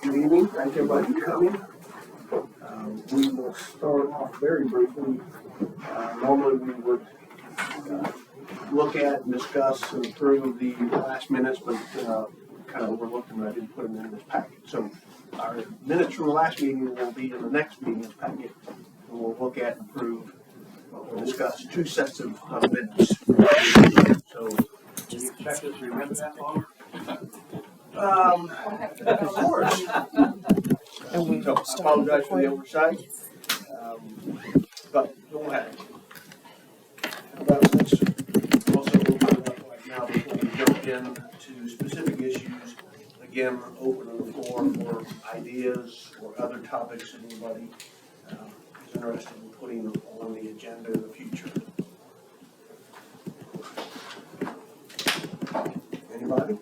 Good evening, thank everybody for coming. We will start off very briefly. Normally we would look at and discuss and approve the last minutes, but kind of overlooked them and I didn't put them in this packet. So our minutes from the last meeting will be in the next meeting's packet. And we'll look at and approve or discuss two sets of minutes. So do you expect us to remember that long? Of course. And we apologize for the oversight, but we'll have it. Also, we'll talk about right now before we jump into specific issues. Again, open the floor for ideas or other topics anybody is interested in putting on the agenda in the future. Anybody?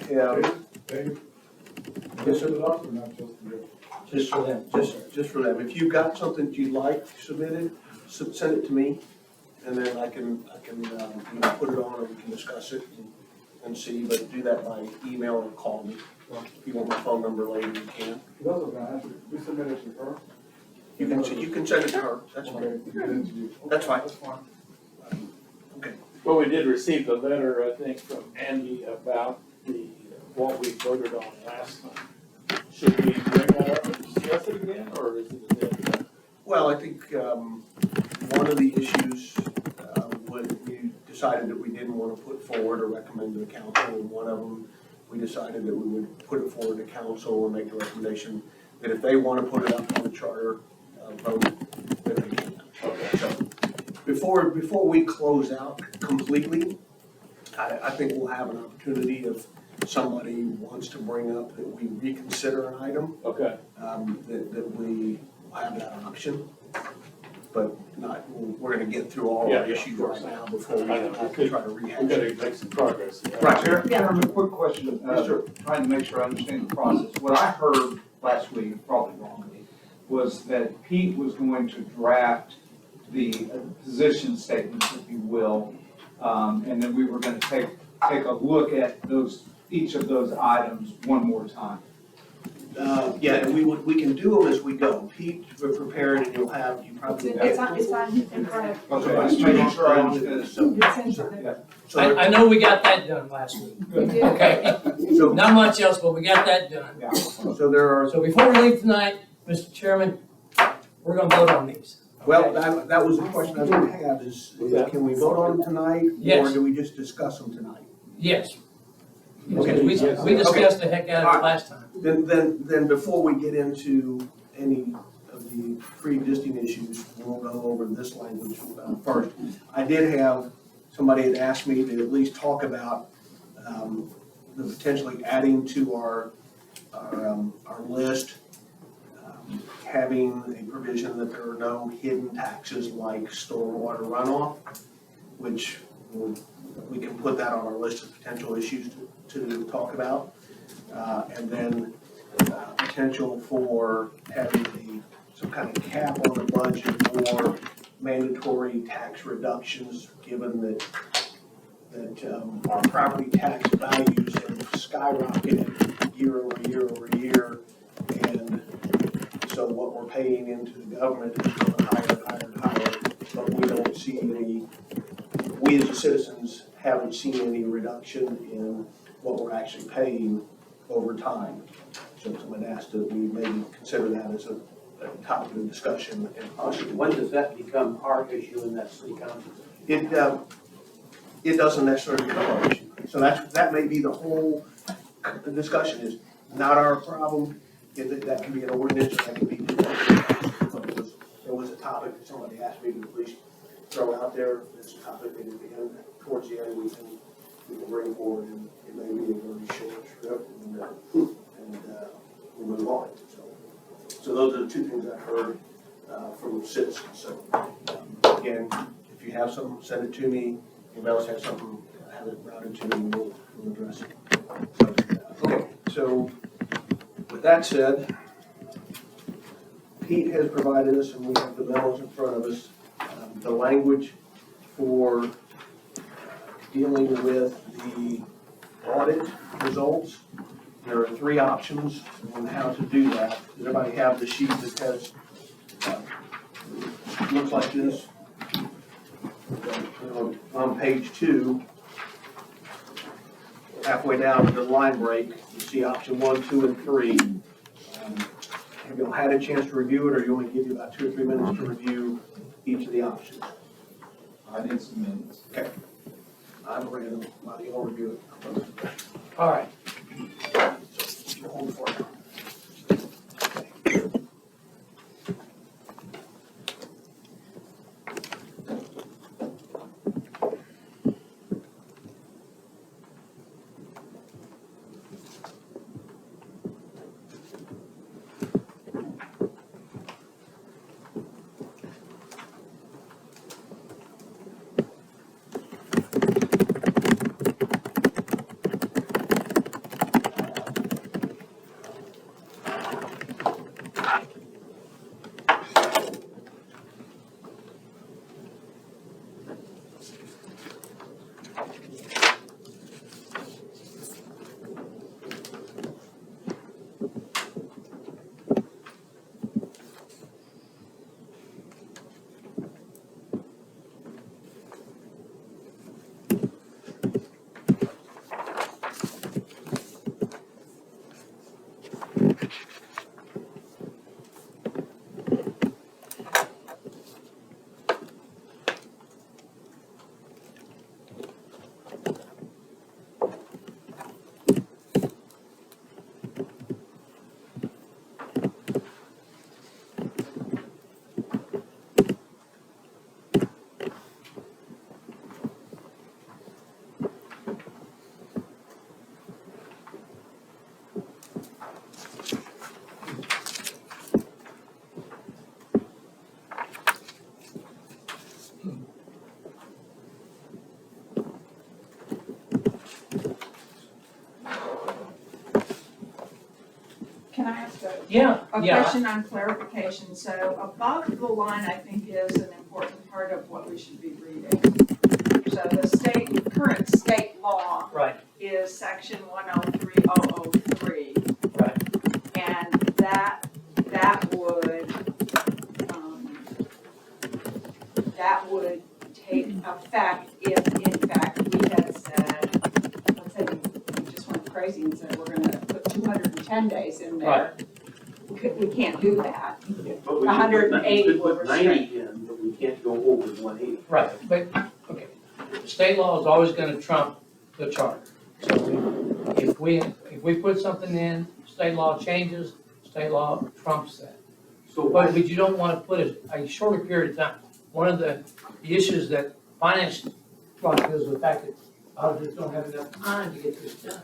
Yeah. Just for them. Just for them. If you've got something that you'd like submitted, send it to me, and then I can put it on, or we can discuss it and see. But do that by email or call me. If you want my phone number later, you can. We submit it to her. You can send it to her. That's fine. That's fine. Okay. Well, we did receive the letter, I think, from Andy about what we voted on last time. Should we bring that up and discuss it again, or is it a dead end? Well, I think one of the issues we decided that we didn't want to put forward or recommend to the council, and one of them we decided that we would put it forward to council and make the recommendation that if they want to put it up on the charter vote, then they can. Okay. So before we close out completely, I think we'll have an opportunity if somebody wants to bring up that we reconsider an item. Okay. That we have that option, but not. We're going to get through all our issues right now before we have to try to rehash. We got to make some progress. Right. Chairman, quick question. Yes, sir. Trying to make sure I understand the process. What I heard last week, probably wrongly, was that Pete was going to draft the position statement, if you will, and then we were going to take a look at each of those items one more time. Yeah, and we can do them as we go. Pete, we're prepared, and you probably. It's on in front of. Okay, just making sure I understand. I know we got that done last week. We did. Okay, So not much else, but we got that done. Yeah. so there are. So before we leave tonight, Mr. Chairman, we're gonna vote on these. Well, that was the question I was going to have is can we vote on them tonight? Yes. Or do we just discuss them tonight? Yes. Okay. We discussed the heck out of it last time. Then before we get into any of the pre-existing issues, we'll go over this language first. I did have, somebody had asked me to at least talk about the potentially adding to our list, having a provision that there are no hidden taxes like stormwater runoff, which we can put that on our list of potential issues to talk about. And then potential for having some kind of cap on the budget for mandatory tax reductions, given that our property tax values have skyrocketed year over year over year. And so what we're paying into the government is going higher, but we don't see we as citizens haven't seen any reduction in what we're actually paying over time. So someone asked that we maybe consider that as a topic of discussion and possibly. When does that become our issue in that city council? It doesn't necessarily become our issue. So that may be the whole discussion is not our problem. That can be an ordinance, or that can be. There was a topic that somebody asked me to at least throw out there. It's a topic that at the end, towards the end, we can bring forward, and it may be a very short script, and we'll move on. So those are the two things I've heard from citizens. So again, if you have some, send it to me. Anybody else have something, have it routed to me, and we'll address it. Okay, so with that said, Pete has provided us, and we have the memos in front of us, the language for dealing with the audit results There are three options on how to do that. Does everybody have the sheet that has, looks like this? On page 2, halfway down to the line break, you see option 1, 2, and 3. Have you all had a chance to review it, or you want me to give you about 2 or 3 minutes to review each of the options? I need some minutes. I'm ready to let you all review it. All right. Hold for it. Can I ask a Yeah, question on clarification? So above the line, I think, is an important part of what we should be reading. So the current state law right, is section 103003. right. And that would take effect if, in fact, we had said, let's say we just went crazy and said, we're gonna put 210 days in there. We can't do that. But we should put 180 we could put would 90 in, but we can't go over 180. Right, but, okay, state law is always gonna trump the charter. So if we put something in, state law changes, state law trumps that. So But you don't wanna put a shorter period of time. One of the issues that finance is the fact that auditors don't have enough time to get this done.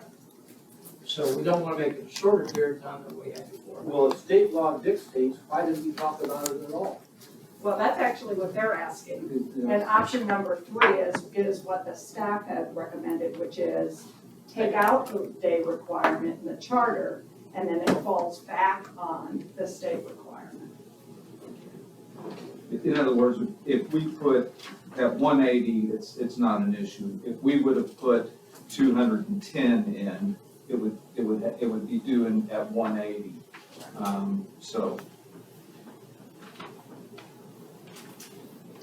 So we don't wanna make it a shorter period of time than we had before. Well, if state law dictates, why didn't we talk about it at all? Well, that's actually what they're asking. And option number 3 is what the staff had recommended, which is take out the day requirement in the charter, and then it falls back on the state requirement. In other words, if we put at 180, it's not an issue. If we would have put 210 in, it would be due at 180. So.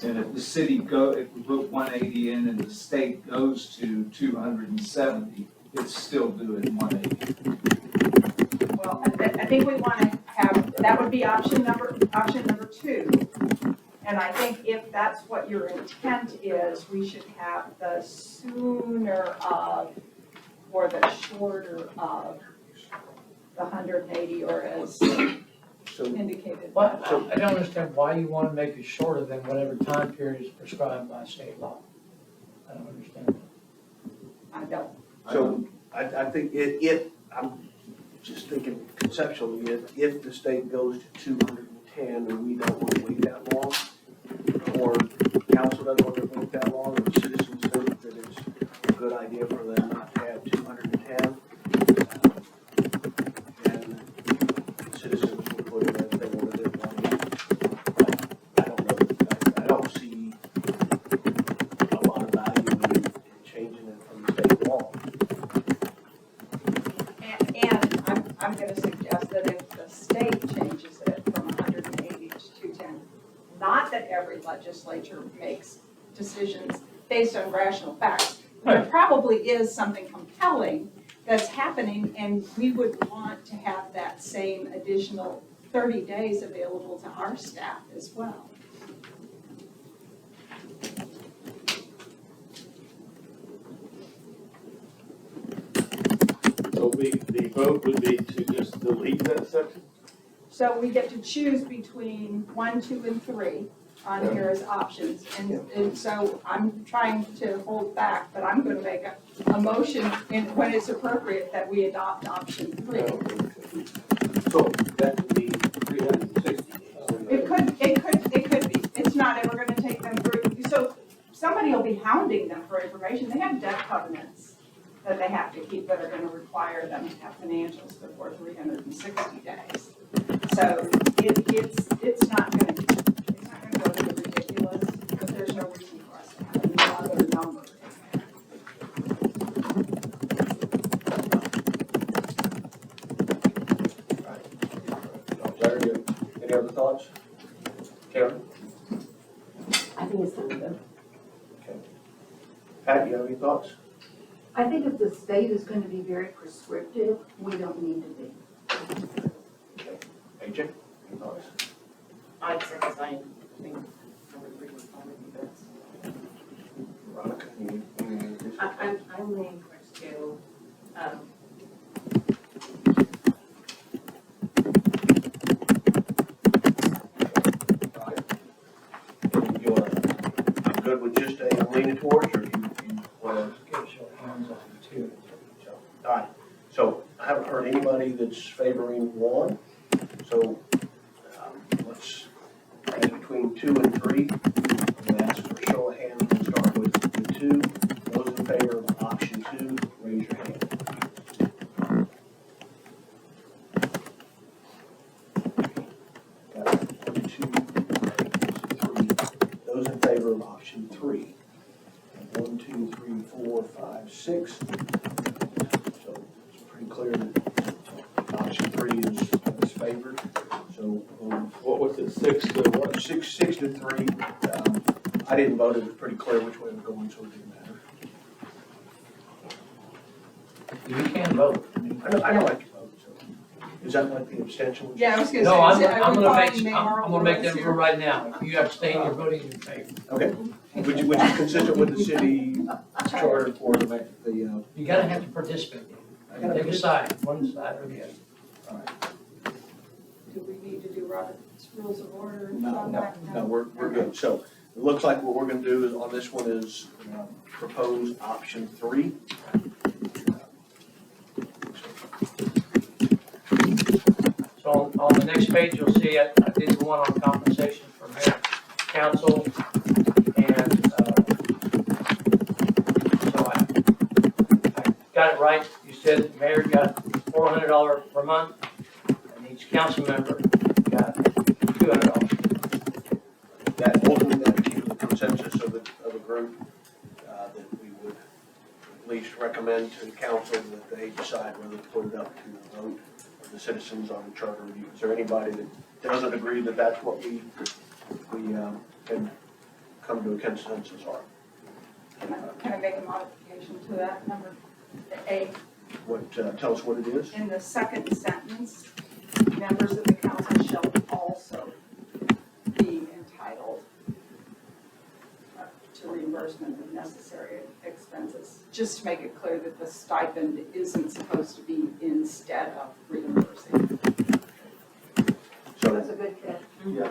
And if the city if we put 180 in and the state goes to 270, it's still due at 180. Well, I think we want to have, that would be option number 2. And I think if that's what your intent is, we should have the sooner of or the shorter of the 180, or as So indicated. But I don't understand why you wanna make it shorter than whatever time period is prescribed by state law. I don't understand that. I don't. So I think I'm just thinking conceptually, if the state goes to 210 and we don't want to wait that long, or council doesn't want to wait that long, or citizens think that it's a good idea for them not to have 210, then citizens will put it if they want to do it. I don't know. I don't see a lot of value in changing it from state law. And I'm gonna suggest that if the state changes it from 180 to 210, not that every legislature makes decisions based on rational facts. There probably is something compelling that's happening, and we would want to have that same additional 30 days available to our staff as well. So the vote would be to just delete that section? So we get to choose between 1, 2, and 3 on here as options. And so I'm trying to hold back, but I'm gonna make a motion when it's appropriate that we adopt option 3. So that would be 360 days. It could be. It's not ever gonna take them through. So somebody will be hounding them for information. They have debt covenants that they have to keep that are gonna require them to have financials before 360 days. So it's not gonna go to the ridiculous, but there's no reason for us to have another number in there. Any other thoughts? Karen? I think it's time to go. Pat, you have any thoughts? I think if the state is going to be very prescriptive, we don't need to be. AJ, any thoughts? I'd say the same. I think I would agree with all of you guys. Veronica, any additional? I'm leaning towards two. You want, good with just a leaning towards, or you want to? Give us your hands on two. All right, so I haven't heard anybody that's favoring 1, so let's, between 2 and 3, I'm going to ask for a show of hands. We'll start with the 2. Those in favor of option 2, raise your hand. Got it. 1, 2, 3. Those in favor of option 3. 1, 2, 3, 4, 5, 6. So it's pretty clear that option 3 is favored. So What was it, 6 to what? 6 to 3. I didn't vote. It was pretty clear which way we're going, so it didn't matter. You can vote. I don't like to vote. So is that like the abstention? Yeah, I was gonna say. No, I'm are we gonna following make, I'm gonna make that rule right now. If you abstain, you're voting in favor. Okay. Which is consistent with the city charter for the You gotta have to participate. Take a side, one side or the other. Do we need to do Robert's Rules of Order? and all No, that? no, we're good. So it looks like what we're gonna do is on this one is propose option 3. So on the next page, you'll see I did the one on compensation for mayor, council, and, so I got it right. You said mayor got $400 per month, and each council member got $200. That ultimately that came to the consensus of the group, that we would at least recommend to the council that they decide whether to put it up to the vote of the citizens on the charter review. Is there anybody that doesn't agree that that's what we can come to a consensus on? Can I make a modification to that number 8? What, tell us what it is? In the second sentence, members of the council shall also be entitled to reimbursement of necessary expenses. Just to make it clear that the stipend isn't supposed to be instead of reimbursing. So, That's a good catch. Yeah,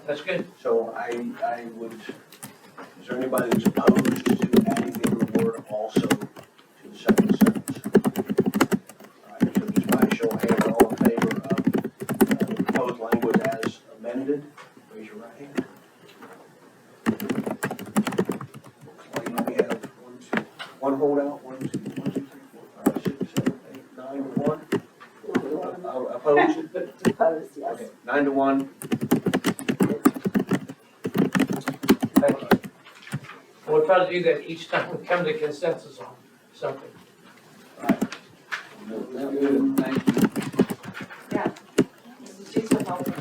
that's good. so I would, is there anybody that's opposed to adding in the word also to the second sentence? All right, so just by a show of hands, all in favor of the proposed language as amended, raise your right hand. Looks like we have one holdout, 1, 2, 3, 4, 5, 6, 7, 8, 9 to 1. Opposed? Opposed, yes. Okay, 9 to 1. Thank you. We'll try to do that each time we come to consensus on something. All right. Good, thank you. Yeah. She's so helpful.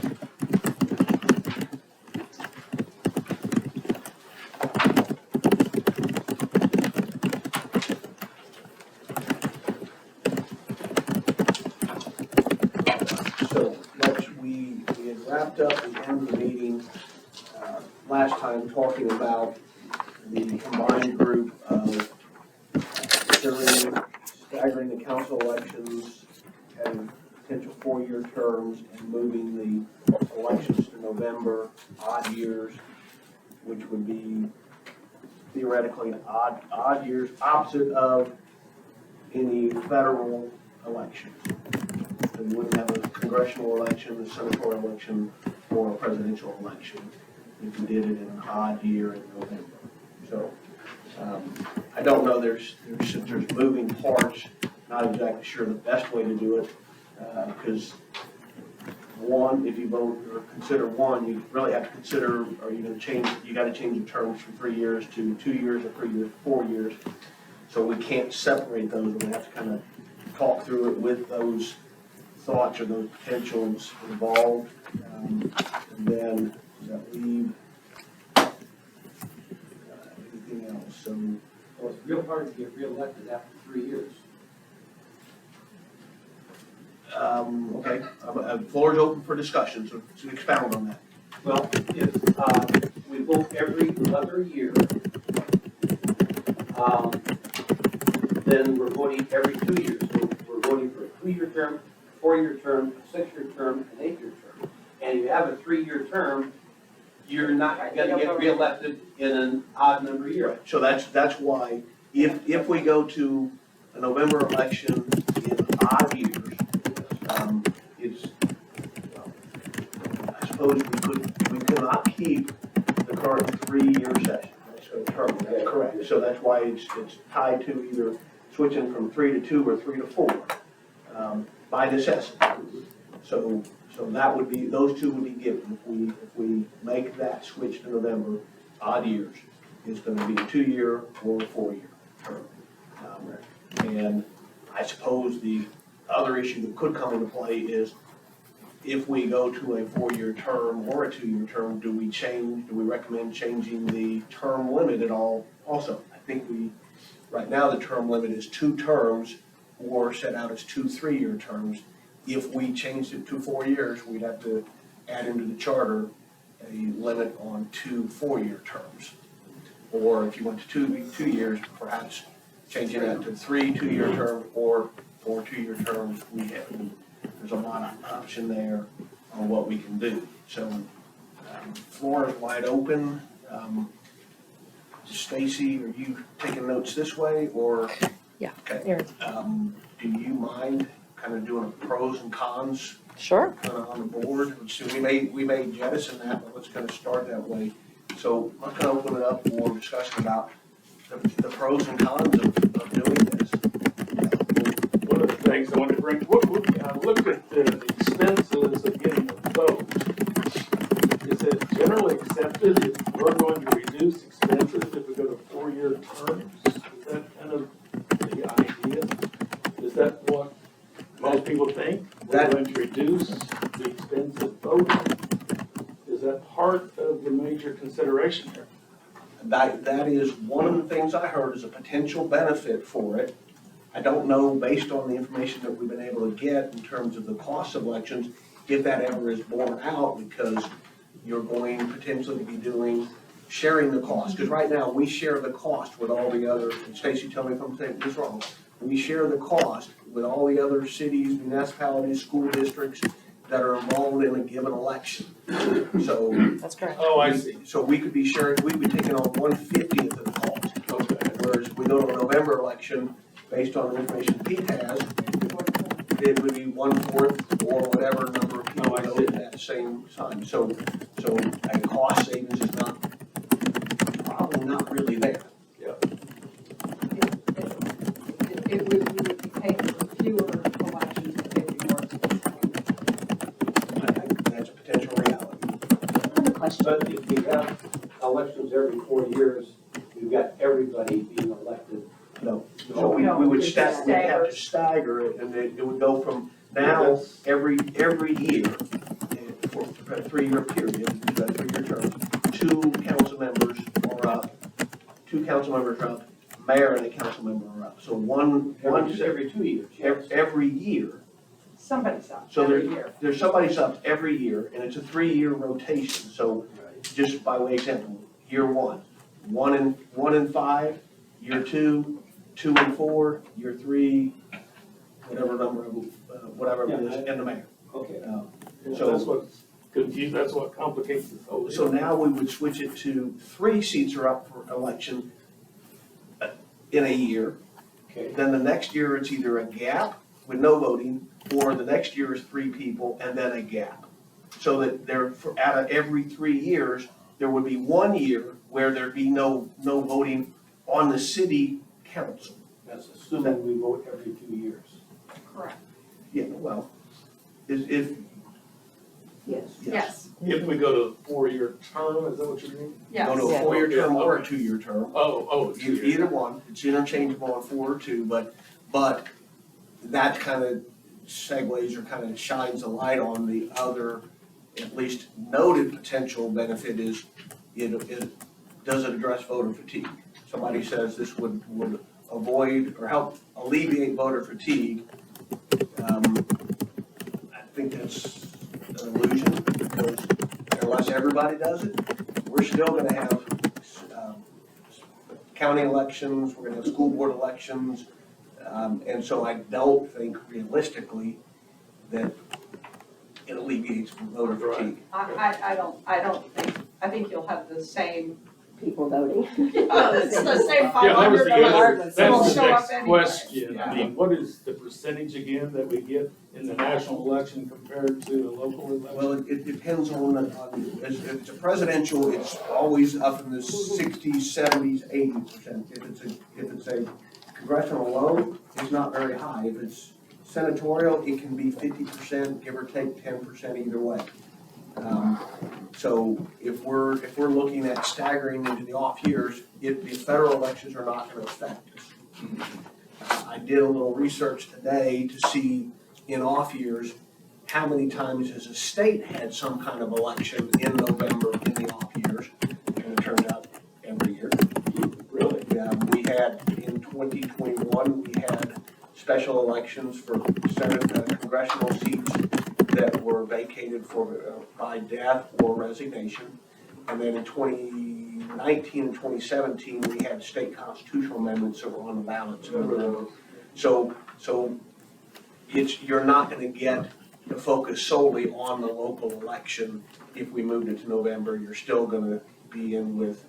So, we had wrapped up the end of the meeting, last time talking about the combined group of staggering the council elections, having potential four-year terms, and moving the elections to November, odd years, which would be theoretically odd years, opposite of any federal elections. So you wouldn't have a congressional election, a senatorial election, or a presidential election if you did it in an odd year in November. So, I don't know, there's moving parts, not exactly sure the best way to do it, because one, if you vote or consider one, you really have to consider, are you gonna change, you gotta change the terms from 3 years to 2 years, or 3 years, 4 years. So we can't separate those, we have to kind of talk through it with those thoughts or those potentials involved. And then, does that leave anything else? So, Well, it's real hard to get reelected after 3 years. okay, floor is open for discussion, so to expound on that. Well, if, we vote every other year, then we're voting every 2 years. So we're voting for a 2-year term, 4-year term, a 6-year term, an 8-year term. And if you have a 3-year term, you're not gonna get reelected in an odd number of years. Right, so that's why, if we go to a November election in odd years, it's, well, I suppose we cannot keep the current 3-year session, term, that's correct. So that's why it's tied to either switching from 3 to 2 or 3 to 4, by necessity. So that would be, those two would be given. If we make that switch to November, odd years, it's gonna be a 2-year or a 4-year term. And I suppose the other issue that could come into play is if we go to a 4-year term or a 2-year term, do we recommend changing the term limit at all? Also, I think right now the term limit is 2 terms or set out as 2 3-year terms. If we changed it to 4 years, we'd have to add into the charter a limit on 2 4-year terms. Or if you went to 2 years, perhaps changing that to 3 2-year terms or 4 2-year terms. There's a lot of option there on what we can do. So, floor is wide open. Stacy, are you taking notes this way or? Yeah. Okay. Do you mind kind of doing a pros and cons? Sure. Kind of on the board. So we may jettison that, but let's kind of start that way. So I'm kind of open it up for discussion about the pros and cons of doing this. One of the things I want to bring, I looked at the expenses of getting a vote. Is it generally accepted if we're going to reduce expenses if we go to 4-year terms? Is that kind of the idea? Is that what most people think? We're going to reduce the expense of voting? Is that part of the major consideration here? That is one of the things I heard as a potential benefit for it. I don't know, based on the information that we've been able to get in terms of the cost of elections, if that ever is borne out, because you're going potentially to be sharing the cost. Because right now, we share the cost with all the other, and Stacy, tell me if I'm saying this wrong. We share the cost with all the other cities, municipalities, school districts that are involved in a given election. So. That's correct. Oh, I see. So we could be taking on 1/50th of the cost. Okay. Whereas if we go to a November election, based on the information Pete has, it would be 1/4 or whatever number of people voted at the same time. So a cost savings is probably not really there. We would be paying for fewer elections if they were more expensive. I think that's a potential reality. I have a question. But if we have elections every 4 years, we've got everybody being elected. No, So we would it's we'd have to staggered. stagger it, and it would go from now, every year, for a 3-year period, we've got a 3-year term, 2 council members are up, 2 council members are up, mayor and a council member are up. So one, Every 2 years, yes. every year. Somebody's up So every year. there's somebody's up every year, and it's a 3-year rotation. So just by way of example, year 1, 1 and 5, year 2, 2 and 4, year 3, whatever number of, whatever it is, and the mayor. Okay. So- That's what's confused, that's what complicates this whole deal. So now we would switch it to 3 seats are up for election in a year. Okay. Then the next year, it's either a gap with no voting, or the next year is 3 people and then a gap. So that there, out of every 3 years, there would be 1 year where there'd be no voting on the city council. That's assuming we vote every 2 years. Correct. Yeah, well, if, Yes. Yes, If we go to a 4-year term, is that what you mean? yes. go to a Yeah. 4-year term or a Okay. 2-year term. Oh, 2 years. Either one, it's interchangeable on 4 or 2, but that kind of segues or kind of shines a light on the other, at least noted potential benefit is, does it address voter fatigue? Somebody says this would avoid or help alleviate voter fatigue. I think that's an illusion, because unless everybody does it, we're still gonna have county elections, we're gonna have school board elections, and so I don't think realistically that it alleviates voter fatigue. I think you'll have the same, People voting. it's the same Yeah, that was 500 the other, regardless, that's it'll the show up next anyway. question. I mean, what is the percentage again that we get in the national election compared to the local election? Well, it depends on, if it's a presidential, it's always up in the 60s, 70s, 80%. If it's a congressional alone, it's not very high. If it's senatorial, it can be 50%, give or take 10% either way. So if we're looking at staggering into the off years, the federal elections are not gonna affect us. I did a little research today to see in off years, how many times has a state had some kind of election in November in the off years? And it turns out every year. Really? We had, in 2021, we had special elections for Senate, congressional seats that were vacated by death or resignation. And then in 2019 and 2017, we had state constitutional amendments that were on the ballot. So you're not gonna get to focus solely on the local election. If we moved it to November, you're still gonna be in with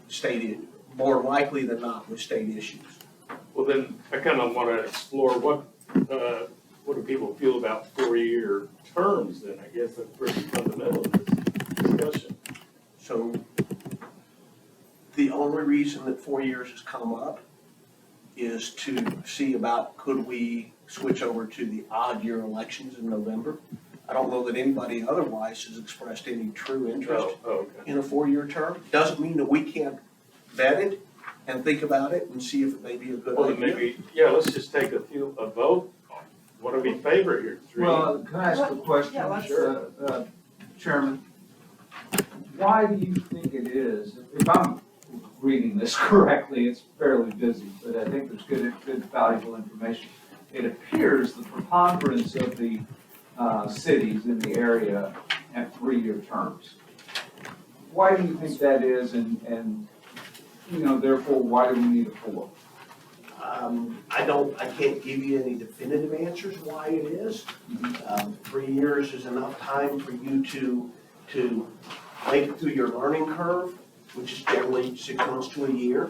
state, more likely than not with state issues. Well, then, I kind of want to explore what do people feel about 4-year terms then? I guess that's pretty fundamental in this discussion. So the only reason that 4 years has come up is to see about, could we switch over to the odd year elections in November? I don't know that anybody otherwise has expressed any true interest Oh, okay. in a 4-year term. Doesn't mean that we can't vet it and think about it and see if it may be a good Well, then idea. maybe, yeah, let's just take a vote. What do we favor here? 3? Well, can I ask a question? Yeah, let's- Sure. Chairman, why do you think it is, if I'm reading this correctly, it's fairly busy, but I think there's good valuable information. It appears the preponderance of the cities in the area have 3-year terms. Why do you think that is, and therefore, why do we need a 4? I can't give you any definitive answers why it is. 3 years is enough time for you to make it through your learning curve, which is generally 6 months to a year.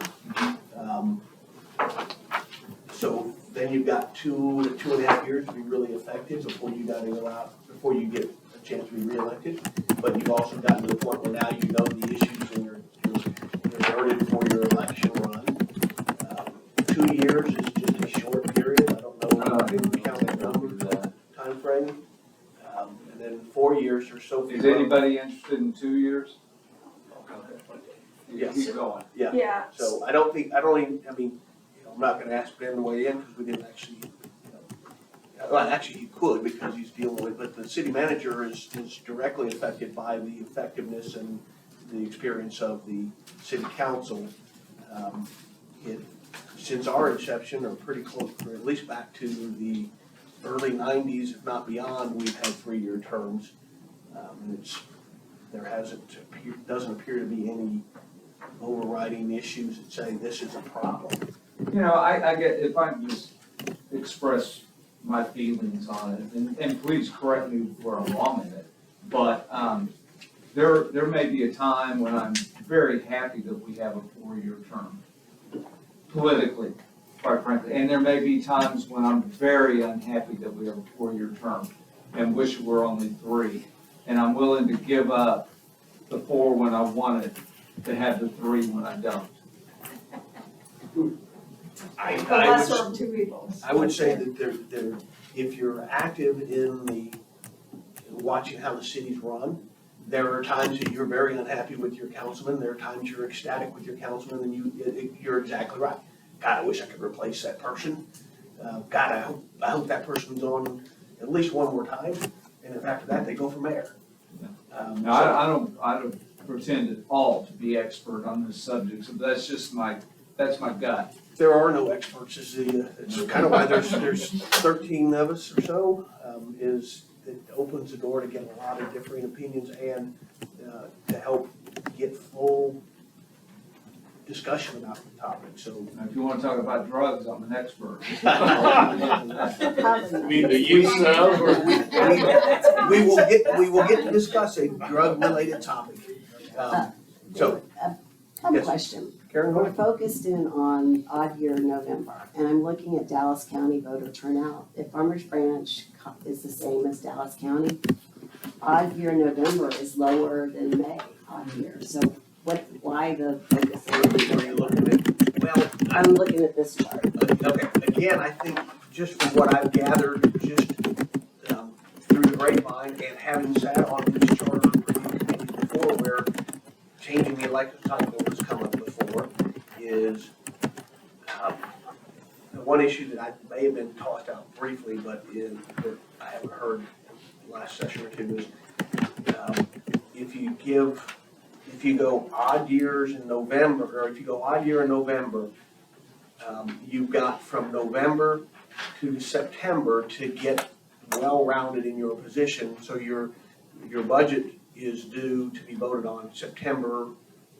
So then you've got 2 to 2.5 years to be really effective before you gotta go out, before you get a chance to be reelected. But you've also gotten to the point where now you know the issues and you're alerted for your election run. 2 years is just a short period. I don't know if you count that number, timeframe. And then 4 years or so. Is anybody interested in 2 years? Yes. Keep going. Yeah, So I mean, I'm not gonna ask Ben to weigh in, because we didn't actually, well, actually, he could, because he's dealing with, but the city manager is directly affected by the effectiveness and the experience of the city council. Since our inception, or pretty close, or at least back to the early nineties, if not beyond, we've had 3-year terms. And doesn't appear to be any overriding issues that say this is a problem. You know, I get, if I can just express my feelings on it, and please correct me where I'm wrong in it, but, there may be a time when I'm very happy that we have a 4-year term, politically, quite frankly, and there may be times when I'm very unhappy that we have a 4-year term and wish we were only 3, and I'm willing to give up the 4 when I want it, to have the 3 when I don't. The lesser of two evils. I would say that if you're active in watching how the city's run, there are times that you're very unhappy with your councilman, there are times you're ecstatic with your councilman, and you're exactly right. God, I wish I could replace that person. God, I hope that person's on at least one more time, and if after that, they go for mayor. Now, I don't pretend at all to be expert on this subject, so that's my gut. There are no experts, it's kind of why there's 13 of us or so, it opens the door to get a lot of differing opinions and to help get full discussion about the topic, so. Now, if you want to talk about drugs, I'm an expert. You mean the use of, or? We will get to discuss a drug-related topic. So, I have a yes. question. Karen, go We're ahead. focused in on odd year November, and I'm looking at Dallas County voter turnout. If Farmers Branch is the same as Dallas County, odd year November is lower than May odd year. So why the focus on What are you looking at? Well, I'm looking at this chart. okay, again, I think just from what I've gathered, just through the grapevine and having sat on these charter review committees before where changing the election cycle has come up before, is the one issue that I may have been tossed out briefly, but that I haven't heard in the last session or two is if you go odd years in November, or if you go odd year in November, you've got from November to September to get well-rounded in your position, so your budget is due to be voted on September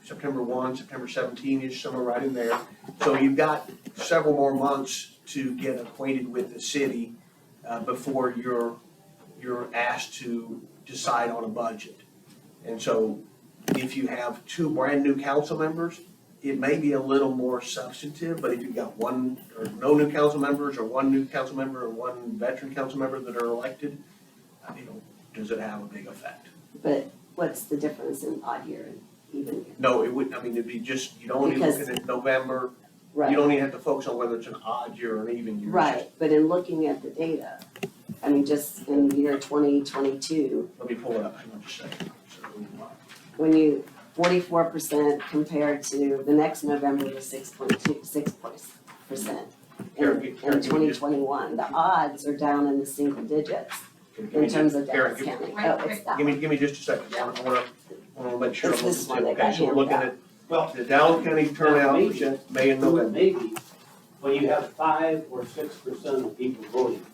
1, September 17-ish, somewhere right in there. So you've got several more months to get acquainted with the city before you're asked to decide on a budget. And so if you have 2 brand new council members, it may be a little more substantive, but if you've got one or no new council members, or one new council member, or one veteran council member that are elected, does it have a big effect? But what's the difference in odd year and even year? No, it wouldn't, it'd be just, you'd only be looking at November. Right. You don't even have to focus on whether it's an odd year or an even year. Right, but in looking at the data, I mean, just in the year 2022, Let me pull it up, hang on just a second. when you, 44% compared to the next November was 6.6%. In 2021, the odds are down in the single digits in terms of Dallas County. Oh, it's that Give one. me just a second, I wanna make sure. It's I'm this looking one at- that Okay, got so we're looking handed at, Well, the Dallas County turnout maybe. percent, May and November. Maybe, when you have 5 or 6% of people voting,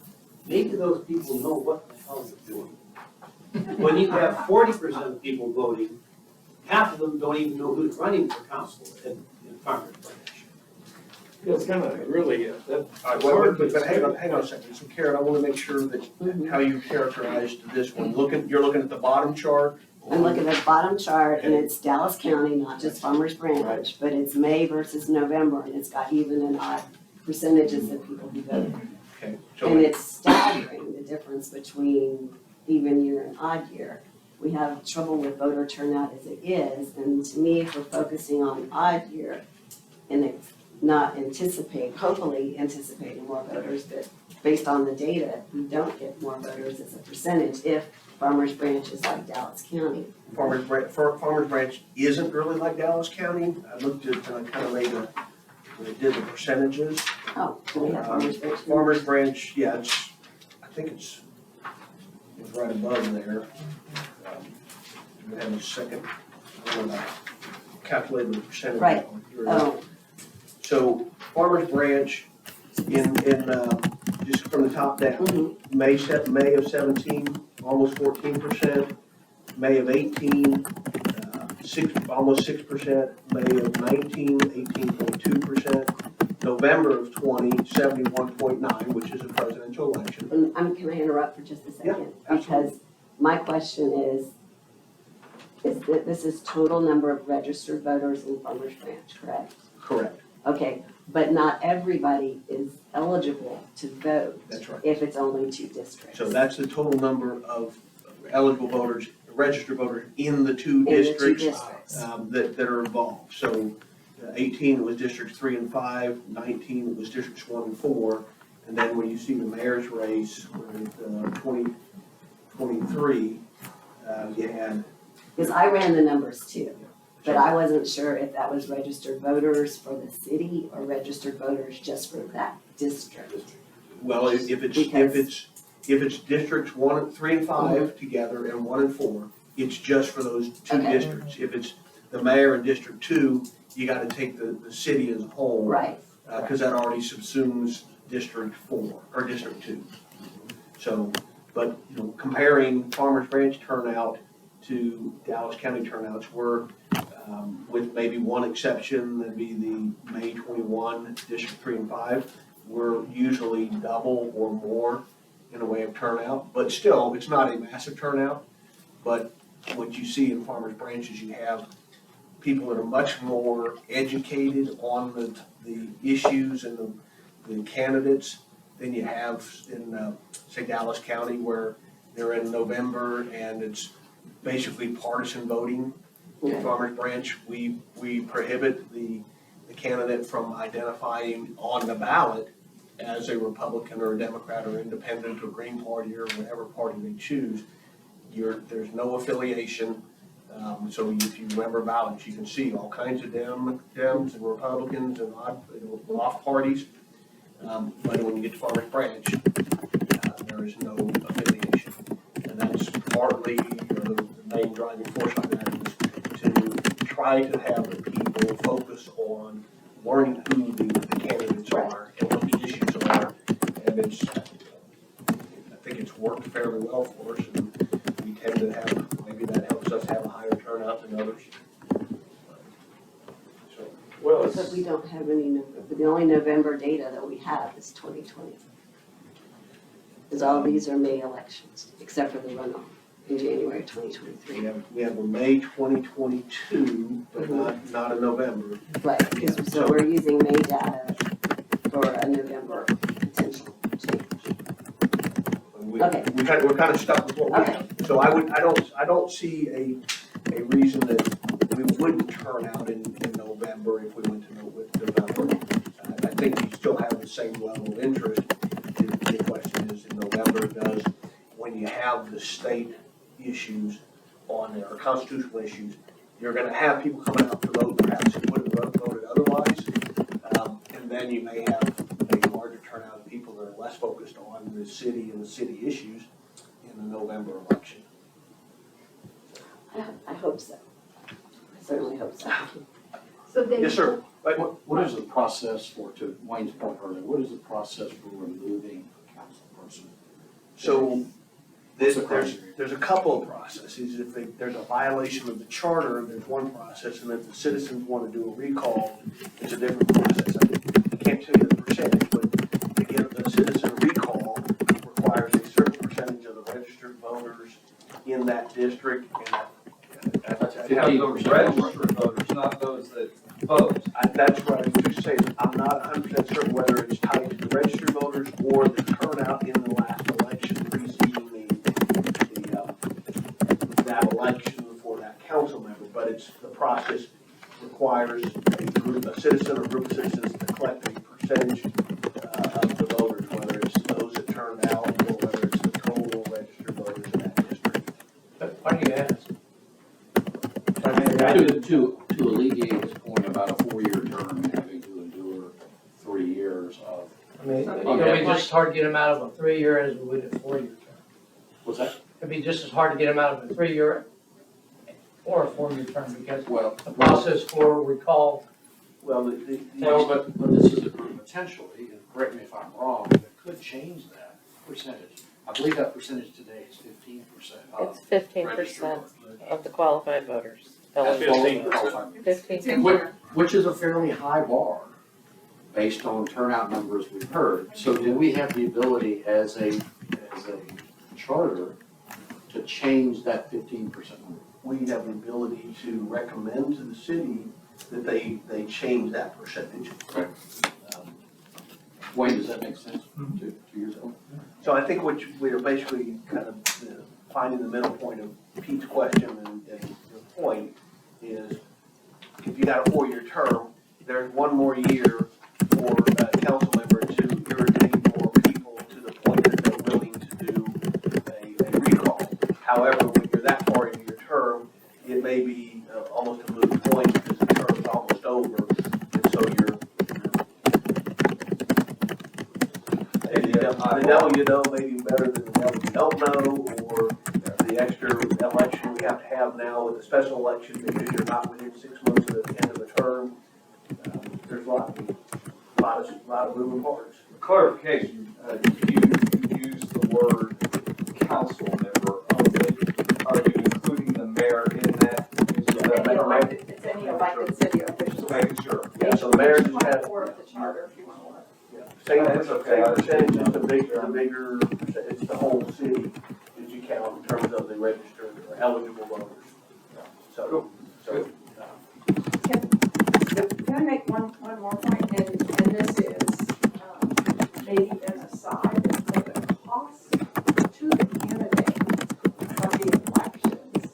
maybe those people know what the hell they're doing. When you have 40% of people voting, half of them don't even know who's running for council in Farmers Branch. It's kind of really, But hang on a second, so Karen, I wanna make sure that how you characterized this one, you're looking at the bottom chart. I'm looking at the bottom chart and it's Dallas County, not just Farmers Branch, but it's May versus November and it's got even and odd percentages of people who voted. Okay, And so, it's staggering, the difference between even year and odd year. We have trouble with voter turnout as it is, and to me, if we're focusing on odd year, and it's not hopefully anticipating more voters, but based on the data, we don't get more voters as a percentage if Farmers Branch is like Dallas County. Farmers Branch isn't really like Dallas County. I looked at, I kind of made that did the percentages. Oh, do we have Farmers Branch? Farmers Branch, yeah, I think it's right above there. We have a second, I don't know, calculated the percentage. Right. Oh, So Farmers Branch just from the top down, mhm. May of 17, almost 14%, May of 18, almost 6%, May of 19, 18.2%, November of 20, 71.9, which is a presidential election. Can I interrupt for just a second? Yeah, absolutely. Because my question is that this is total number of registered voters in Farmers Branch, correct? Correct, Okay, but not everybody is eligible to vote that's right. if it's only 2 districts. So that's the total number of eligible voters, registered voters in the 2 In the 2 districts districts. that are involved. So 18 was districts 3 and 5, 19 was districts 1 and 4, and then when you see the mayor's race, with 2023, you had. Because I ran the numbers too, but I wasn't sure if that was registered voters for the city or registered voters just for that district. Well, if it's districts 3 and 5 together and 1 and 4, it's just for those 2 Okay. districts. If it's the mayor in District 2, you gotta take the city as a whole. Right. Cause that already subsumes District 4 or District 2. So, but, comparing Farmers Branch turnout to Dallas County turnouts, we're, with maybe one exception, that'd be the May 21 District 3 and 5, we're usually double or more in a way of turnout, but still, it's not a massive turnout. But what you see in Farmers Branch is you have people that are much more educated on the issues and the candidates than you have in, say, Dallas County, where they're in November and it's basically partisan voting. In Farmers Branch, we prohibit the candidate from identifying on the ballot as a Republican or a Democrat or independent or Green Party or whatever party they choose. There's no affiliation. So if you remember ballots, you can see all kinds of Dems and Republicans and off parties. But when you get to Farmers Branch, there is no affiliation. And that's partly, the main driving force on that is to try to have the people focus on learning who the candidates are and what the issues are. And I think it's worked fairly well for us, and we tend to have, maybe that helps us have a higher turnout than others. So, Well, But we don't have any, the only November data that we have is 2020. Because all these are May elections, except for the runoff in January 2023. we have a May 2022, but not a November. Right, because so we're using May data for a November potential change. Okay. We're kind of stuck with what we have. So I don't see a reason that we wouldn't turn out in November if we went to November. I think you still have the same level of interest. The question is in November when you have the state issues on there, or constitutional issues, you're gonna have people coming out to vote perhaps who wouldn't have voted otherwise. And then you may have a larger turnout of people that are less focused on the city and the city issues in the November election. I hope so. I certainly hope so. So then. Yes, sir. What is the process to Wayne's point earlier, what is the process for removing a council person? So What's the there's criteria? a couple of processes. If there's a violation of the charter, there's one process, and if the citizens want to do a recall, it's a different process. I can't tell you the percentage, but to get a citizen recall requires a certain percentage of the registered voters in that district. And You have those registered voters, not those that vote. that's what I was just saying. I'm not 100% certain whether it's tied to the registered voters or the turnout in the last election preceding that election for that council member. But the process requires a citizen or group of citizens to collect a percentage of the voters, whether it's those that turned out or whether it's the total registered voters in that district. Why do you ask? To alleviate this point about a 4-year term and having to endure It'd be just as hard to get them out of a 3-year as it would a 4-year term. Was that? It'd be just as hard to get them out of a 3-year or a 4-year term because Well, the process for recall. Well, but this is a group potentially, and correct me if I'm wrong, that could change that percentage. I believe that percentage today is 15%. It's 15% of the qualified voters. That's eligible. 15%. 15%. Which is a fairly high bar based on turnout numbers we've heard. So do we have the ability as a charter to change that 15% number? we have the ability to recommend to the city that they change that percentage. Wayne, does that make sense to your point? So I think what we're basically kind of finding the middle point of Pete's question and your point is, if you got a 4-year term, there's one more year for a council member to irritate more people to the point that they're willing to do a recall. However, when you're that far into your term, it may be almost a moot point because the term's almost over, and so the devil you know may be better than the devil you don't know, or the extra election we have to have now with a special election because you're not within 6 months of the end of the term. There's a lot of moving parts. Clarification, you used the word council member only. Are you including the mayor in that? It's any elected city official. Just making sure. Yeah, so the mayor just had, Or the charter, if you want to look. same That's okay. percentage, is the bigger, it's the whole city that you count in terms of the registered or eligible voters. So, Can I make one more point, and this is maybe an aside, but the cost to the candidate of the elections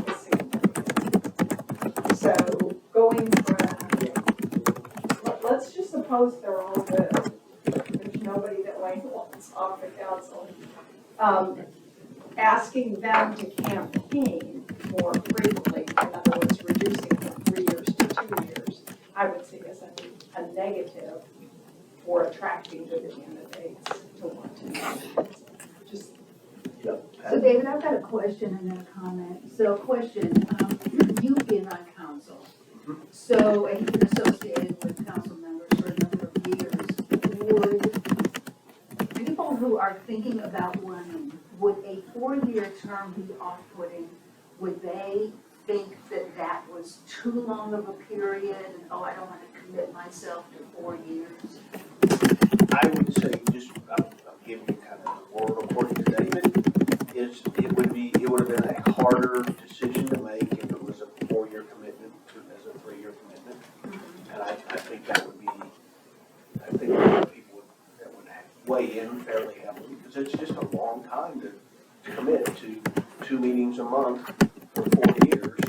is significant. So going from, let's just suppose they're all good, there's nobody that Wayne wants off the council. Asking them to campaign more frequently, in other words, reducing from 3 years to 2 years, I would see as a negative for attracting good candidates to want to. Just, So David, I've got a question and then a comment. So question, you've been on council. So, and you've been associated with council members for a number of years. Would people who are thinking about running, would a 4-year term be off-putting? Would they think that that was too long of a period? And, oh, I don't want to commit myself to 4 years. I would say, just, I'm giving you kind of the world according to David, it would have been a harder decision to make if it was a 4-year commitment as a 3-year commitment. And I think that would be, I think a lot of people that would weigh in fairly heavily, because it's just a long time to commit to 2 meetings a month for 4 years,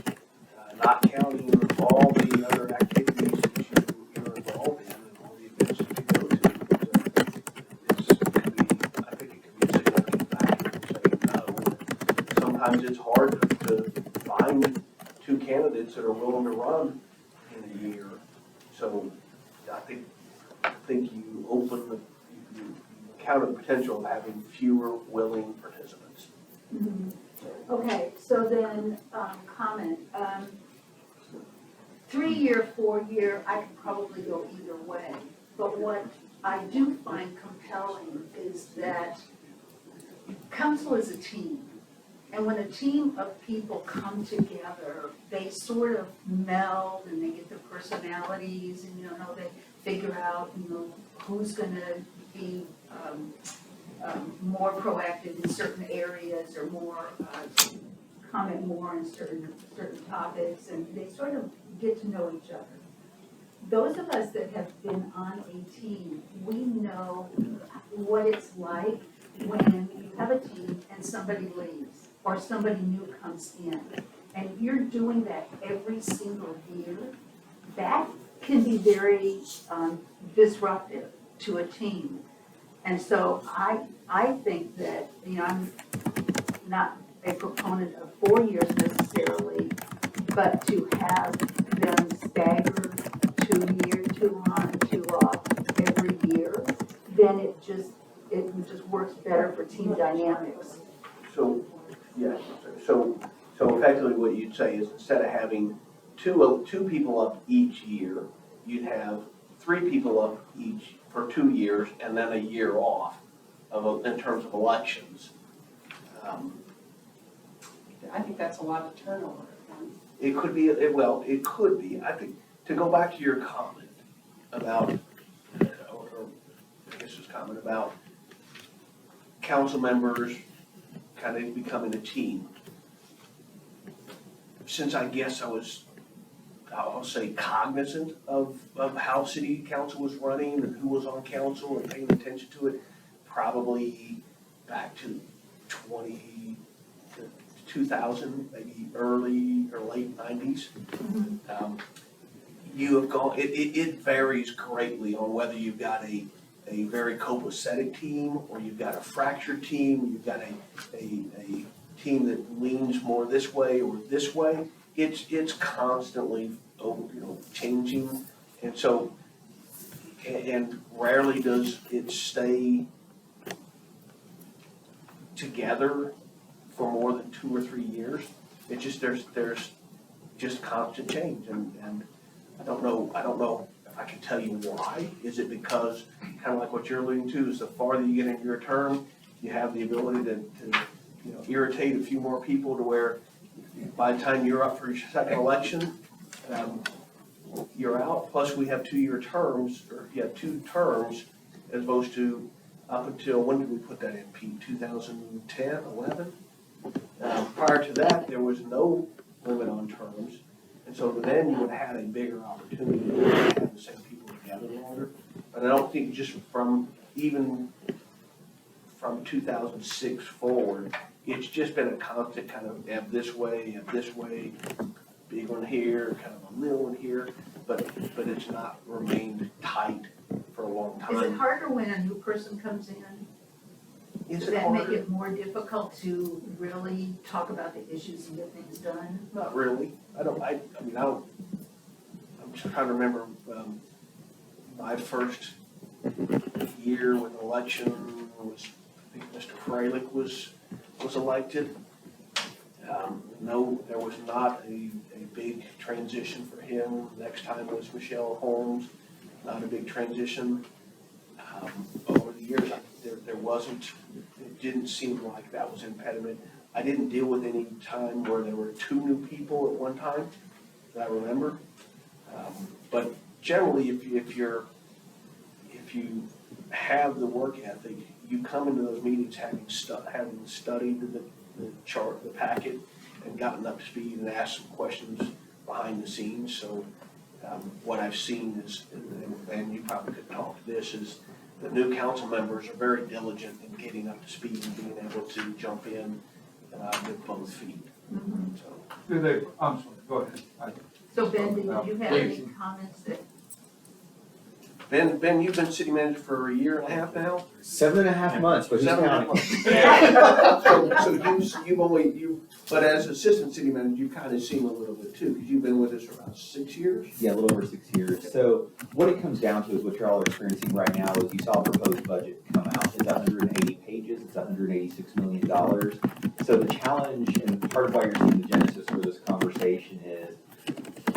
not counting all the other activities that you're involved in and all the events that you go to. I think it could be a significant factor in saying no. Sometimes it's hard to find 2 candidates that are willing to run in a year. So I think you counter the potential of having fewer willing participants. Mm-hmm. Okay, so then, comment, 3-year, 4-year, I could probably go either way. But what I do find compelling is that council is a team. And when a team of people come together, they sort of meld and they get their personalities and, they figure out, who's gonna be, more proactive in certain areas or more, comment more on certain topics, and they sort of get to know each other. Those of us that have been on a team, we know what it's like when you have a team and somebody leaves or somebody new comes in. And you're doing that every single year. That can be very disruptive to a team. And so I think that, I'm not a proponent of 4 years necessarily, but to have them stagger 2 years, 2 on, 2 off every year, then it just works better for team dynamics. So, yeah, so effectively what you'd say is instead of having two people up each year, you'd have 3 people up each for 2 years and then a year off in terms of elections. I think that's a lot of turnover. It could be, it could be. I think, to go back to your comment about, or I guess this comment about council members kind of becoming a team. Since I guess I'll say cognizant of how city council was running and who was on council and paying attention to it, probably back to 2000, maybe early or late 90s. You have gone, it varies greatly on whether you've got a very copacetic team or you've got a fractured team, you've got a team that leans more this way or this way. It's constantly, changing. And so, and rarely does it stay together for more than 2 or 3 years. It's just, there's just constant change, and I don't know if I can tell you why. Is it because, kind of like what you're alluding to, is the farther you get into your term, you have the ability to irritate a few more people to where by the time you're up for your second election, you're out. Plus we have 2-year terms, or you have 2 terms as opposed to up until, when did we put that in, Pete? 2010, 11? Prior to that, there was no limit on terms, and so then you would have had a bigger opportunity to have the same people together longer. But I don't think just from 2006 forward, it's just been a constant kind of ebb this way, big one here, kind of a little one here, but it's not remained tight for a long time. Is it harder when a new person comes in? Does that make it more difficult to really talk about the issues and get things done? Not really. I'm just trying to remember, my first year with an election was, I think Mr. Freilich was elected. No, there was not a big transition for him. Next time was Michelle Holmes, not a big transition. Over the years, there wasn't, it didn't seem like that was an impediment. I didn't deal with any time where there were 2 new people at one time that I remember. But generally, if you have the work ethic, you come into those meetings having studied the chart, the packet, and gotten up to speed and asked some questions behind the scenes. So what I've seen is, and you probably could talk to this, is the new council members are very diligent in getting up to speed and being able to jump in with both feet. So. I'm sorry, go ahead. So Ben, did you have any comments that? Ben, you've been city manager for a year and a half now? 7.5 months, but who's 7.5 counting? months. So but as assistant city manager, you've kind of seen a little bit too, because you've been with us for about 6 years? Yeah, a little over 6 years. So what it comes down to is what you're all experiencing right now is you saw a proposed budget come out. It's 180 pages, it's $186 million. So the challenge, and part of why you're seeing the genesis for this conversation is,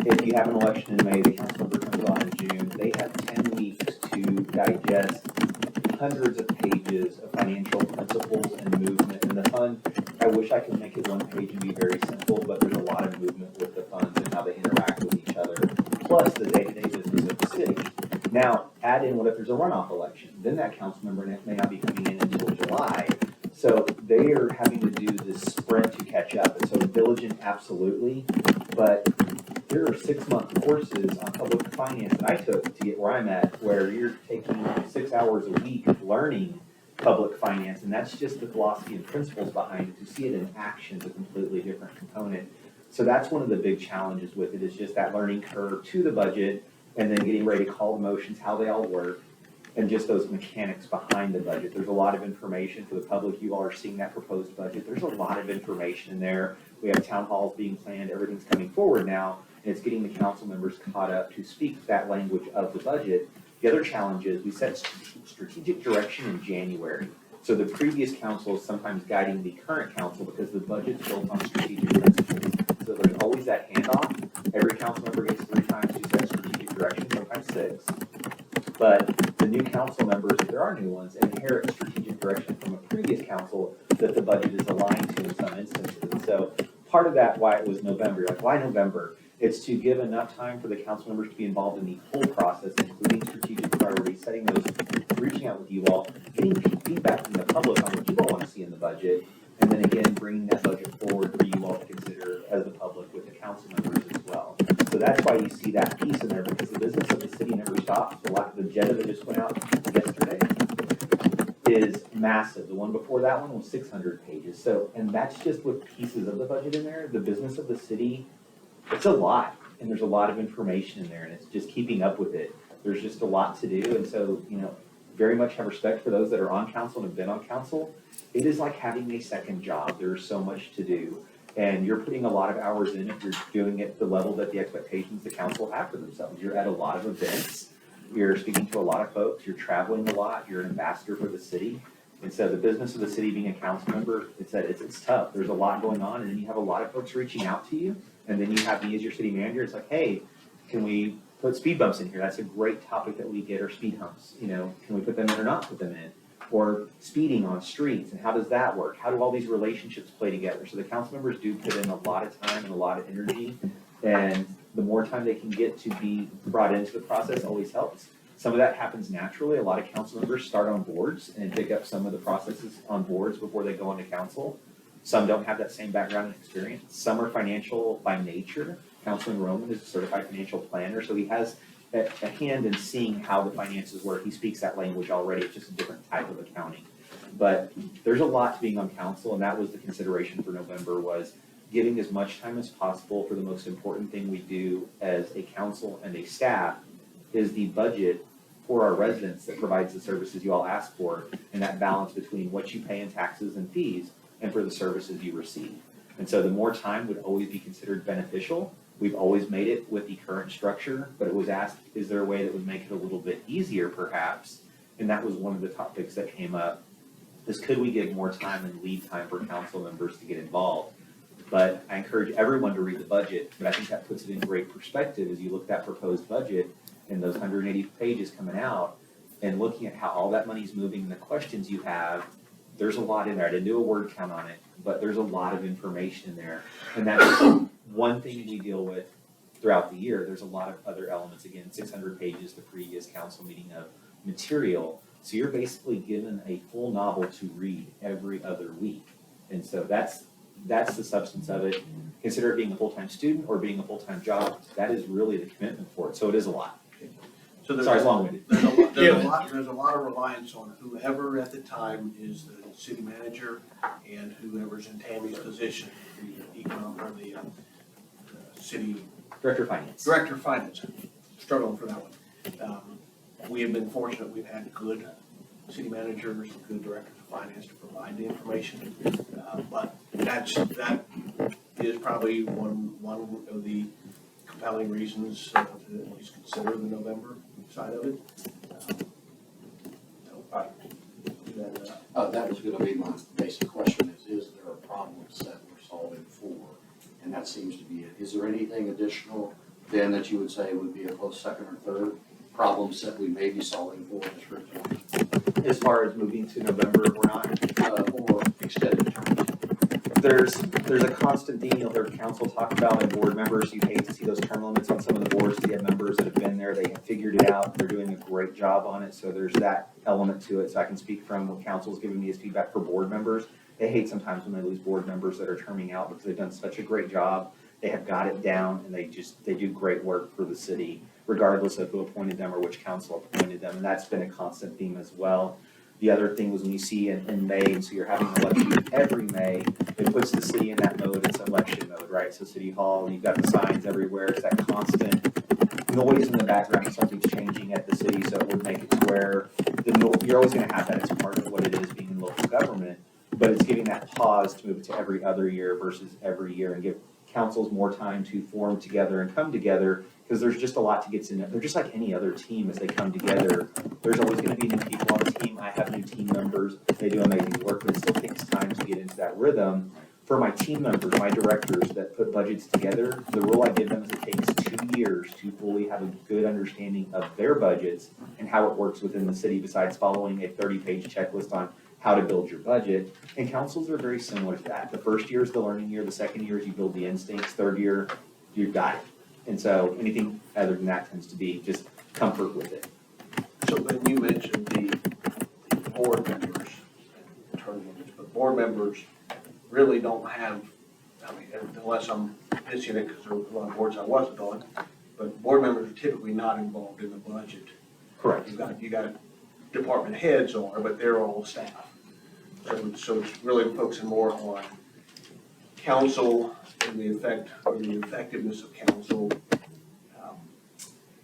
if you have an election in May, the council member comes on in June, they have 10 weeks to digest hundreds of pages of financial principles and movement in the fund. I wish I could make it one page and be very simple, but there's a lot of movement with the funds and how they interact with each other, plus the day-to-day business of the city. Now, add in what if there's a runoff election, then that council member may not be coming in until July. So they are having to do this sprint to catch up. And so diligent, absolutely, but there are 6-month courses on public finance that I took to get where I'm at, where you're taking 6 hours a week of learning public finance, and that's just the philosophy and principles behind it. To see it in action is a completely different component. So that's one of the big challenges with it, is just that learning curve to the budget, and then getting ready to call the motions, how they all work, and just those mechanics behind the budget. There's a lot of information for the public. You all are seeing that proposed budget. There's a lot of information in there. We have town halls being planned. Everything's coming forward now, and it's getting the council members caught up to speak that language of the budget. The other challenge is we set strategic direction in January. So the previous council is sometimes guiding the current council because the budget's built on strategic principles. So there's always that handoff. Every council member gets 3 times to set strategic direction, sometimes 6. But the new council members, if there are new ones, inherit strategic direction from a previous council that the budget is aligned to in some instances. And so part of that, why it was November, you're like, why November? It's to give enough time for the council members to be involved in the whole process, including strategic priorities, setting those, reaching out with you all, getting feedback from the public on what you all want to see in the budget, and then again, bringing that budget forward for you all to consider as the public with the council members as well. So that's why you see that piece in there, because the business of the city never stops. The agenda that just went out yesterday is massive. The one before that one was 600 pages. So, and that's just with pieces of the budget in there. The business of the city, it's a lot, and there's a lot of information in there, and it's just keeping up with it. There's just a lot to do, and so, very much have respect for those that are on council and have been on council. It is like having a second job. There's so much to do, and you're putting a lot of hours in if you're doing it the level that the expectations the council have for themselves. You're at a lot of events, you're speaking to a lot of folks, you're traveling a lot, you're an ambassador for the city. And so the business of the city being a council member, it's tough. There's a lot going on, and then you have a lot of folks reaching out to you. And then you have me as your city manager. It's like, hey, can we put speed bumps in here? That's a great topic that we get, or speed humps. Can we put them in or not put them in? Or speeding on streets, and how does that work? How do all these relationships play together? So the council members do put in a lot of time and a lot of energy, and the more time they can get to be brought into the process always helps. Some of that happens naturally. A lot of council members start on boards and pick up some of the processes on boards before they go into council. Some don't have that same background and experience. Some are financial by nature. Councilman Roman is a certified financial planner, so he has a hand in seeing how the finances work. He speaks that language already. It's just a different type of accounting. But there's a lot to being on council, and that was the consideration for November, was giving as much time as possible for the most important thing we do as a council and a staff is the budget for our residents that provides the services you all ask for, and that balance between what you pay in taxes and fees and for the services you receive. And so the more time would always be considered beneficial. We've always made it with the current structure, but it was asked, is there a way that would make it a little bit easier perhaps? And that was one of the topics that came up, is could we give more time and lead time for council members to get involved? But I encourage everyone to read the budget, but I think that puts it in great perspective as you look at that proposed budget and those 180 pages coming out and looking at how all that money is moving and the questions you have. There's a lot in there. I didn't do a word count on it, but there's a lot of information in there. And that's one thing we deal with throughout the year. There's a lot of other elements. Again, 600 pages, the previous council meeting of material. So you're basically given a full novel to read every other week. And so that's the substance of it. Consider it being a full-time student or being a full-time job. That is really the commitment for it. So it is a lot. So there's Sorry, it's long-winded. There's a lot of reliance on whoever at the time is the city manager and whoever's in Tammy's position, the econ or the city Director of Finance. Director of Finance. Struggling for that one. We have been fortunate. We've had good city managers, good directors of finance to provide the information. But that is probably one of the compelling reasons to at least consider the November side of it. That was gonna be my basic question is there a problem set we're solving for? And that seems to be it. Is there anything additional then that you would say would be a close second or third problem set we may be solving for in this report? As far as moving to November or not, Or extended terms? there's a constant theme you'll hear council talk about and board members. You hate to see those term limits on some of the boards. You have members that have been there, they have figured it out, they're doing a great job on it. So there's that element to it. So I can speak from what council's giving me as feedback for board members. They hate sometimes when they lose board members that are terming out because they've done such a great job. They have got it down and they do great work for the city, regardless of who appointed them or which council appointed them. And that's been a constant theme as well. The other thing was when you see in May, and so you're having an election every May, it puts the city in that mode, it's election mode, right? So City Hall, you've got the signs everywhere, it's that constant noise in the background if something's changing at the city, so it would make it to where you're always gonna have that, it's part of what it is being in local government, but it's giving that pause to move it to every other year versus every year and give councils more time to form together and come together Because there's just a lot to get to know. They're just like any other team as they come together. There's always gonna be new people on the team. I have new team members. They do amazing work, but it still takes time to get into that rhythm. For my team members, my directors that put budgets together, the rule I give them is it takes 2 years to fully have a good understanding of their budgets and how it works within the city, besides following a 30-page checklist on how to build your budget. And councils are very similar to that. The first year is the learning year, the second year is you build the instincts, third year, you've got it. And so anything other than that tends to be just comfort with it. So then you mentioned the board members, and term limits, but board members really don't have, I mean, unless I'm missing it because there were a lot of boards I wasn't on, but board members are typically not involved in the budget. Correct. You got department heads are, but they're all staff. So it's really focusing more on council and the effectiveness of council.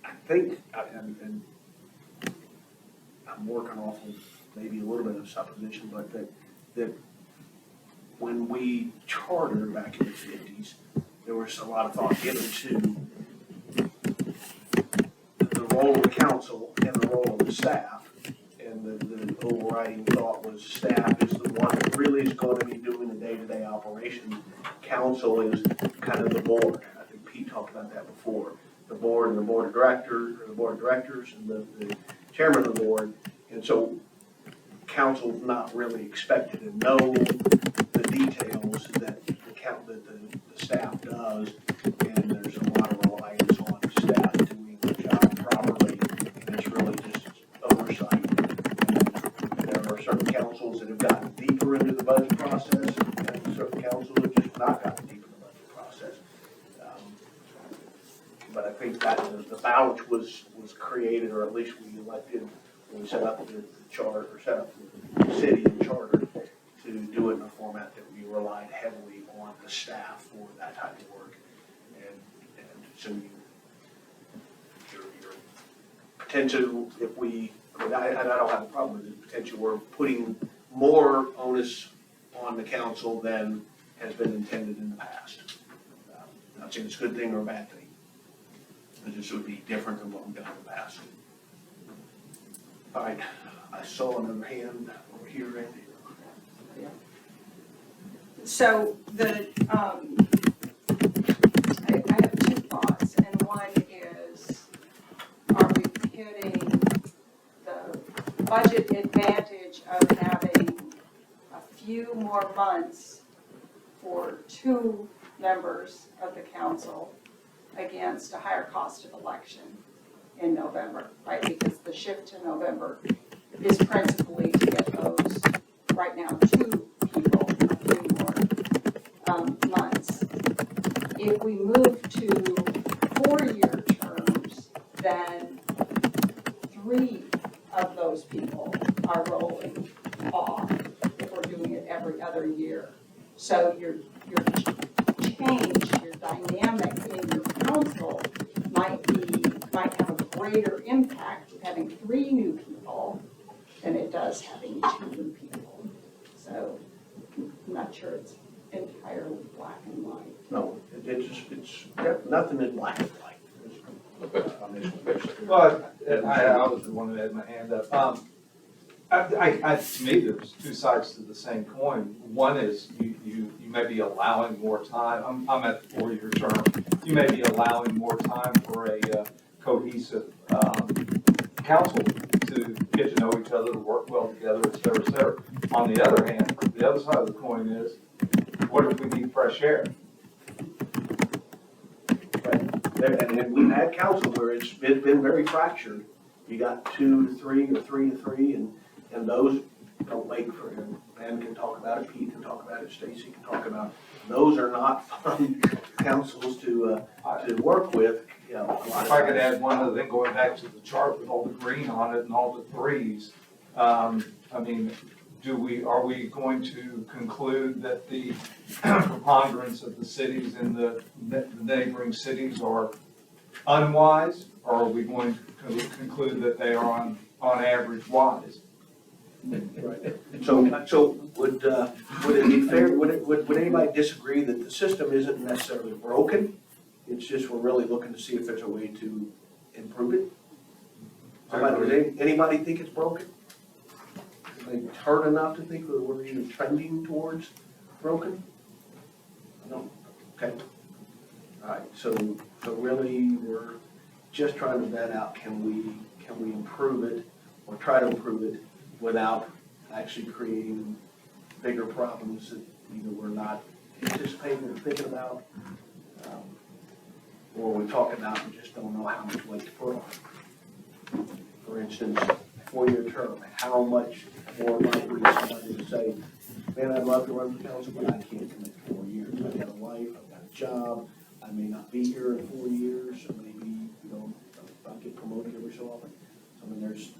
I think, and I'm working off of maybe a little bit of supposition, but that when we chartered back in the 50s, there was a lot of thought given to the role of the council and the role of the staff. And the overriding thought was staff is the one that really is going to be doing the day-to-day operations. Council is kind of the board. I think Pete talked about that before. The board and the board of directors, or the board of directors and the chairman of the board. And so council's not really expected to know the details that the staff does. And there's a lot of reliance on staff doing the job properly. And it's really just oversight. And there are certain councils that have gotten deeper into the budget process, and certain councils have just not gotten deep in the budget process. But I think that the balance was created, or at least we elected when we set up the charter, or set up the city and charter, to do it in a format that we relied heavily on the staff for that type of work. And so your potential, if we, I don't have a problem with the potential, we're putting more onus on the council than has been intended in the past. Not saying it's a good thing or a bad thing. This would be different than what we've done in the past. All right, I saw another hand over here, Randy. So I have two thoughts, and one is, are we getting the budget advantage of having a few more months for two members of the council against a higher cost of election in November, right? Because the shift to November is principally to get those, right now, two people, a few more months. If we move to 4-year terms, then 3 of those people are rolling off if we're doing it every other year. So your change, your dynamic in your council might have a greater impact having 3 new people than it does having 2 new people. So I'm not sure it's entirely black and white. No, it's nothing is black and white. Well, I was the one that had my hand up. To me, there's 2 sides to the same coin. One is you may be allowing more time. I'm at the 4-year term. You may be allowing more time for a cohesive council to get to know each other, to work well together, et cetera, et cetera. On the other hand, the other side of the coin is, what if we need fresh air? And we've had council where it's been very fractured. You got 2 to 3 or 3 to 3, and those don't make for him. Ben can talk about it, Pete can talk about it, Stacy can talk about it. Those are not fun councils to work with. You know, If I could add one other thing, going back to the chart with all the green on it and all the 3s, I mean, are we going to conclude that the preponderance of the cities in the neighboring cities are unwise, or are we going to conclude that they are on average wise? Right. So would it be fair, would anybody disagree that the system isn't necessarily broken, It's just, we're really looking to see if there's a way to improve it. I agree. Does anybody think it's broken? Are they hurt enough to think that we're even trending towards broken? I don't, okay. All right, so really, we're just trying to vet out, can we improve it or try to improve it without actually creating bigger problems that either we're not anticipating or thinking about, or we talk about and just don't know how much weight to put on it. For instance, 4-year term, how much more likely is somebody to say, man, I'd love to run for council, but I can't commit 4 years. I've got a wife, I've got a job, I may not be here in 4 years, so maybe, you know, I'll get promoted every so often. I mean, there's,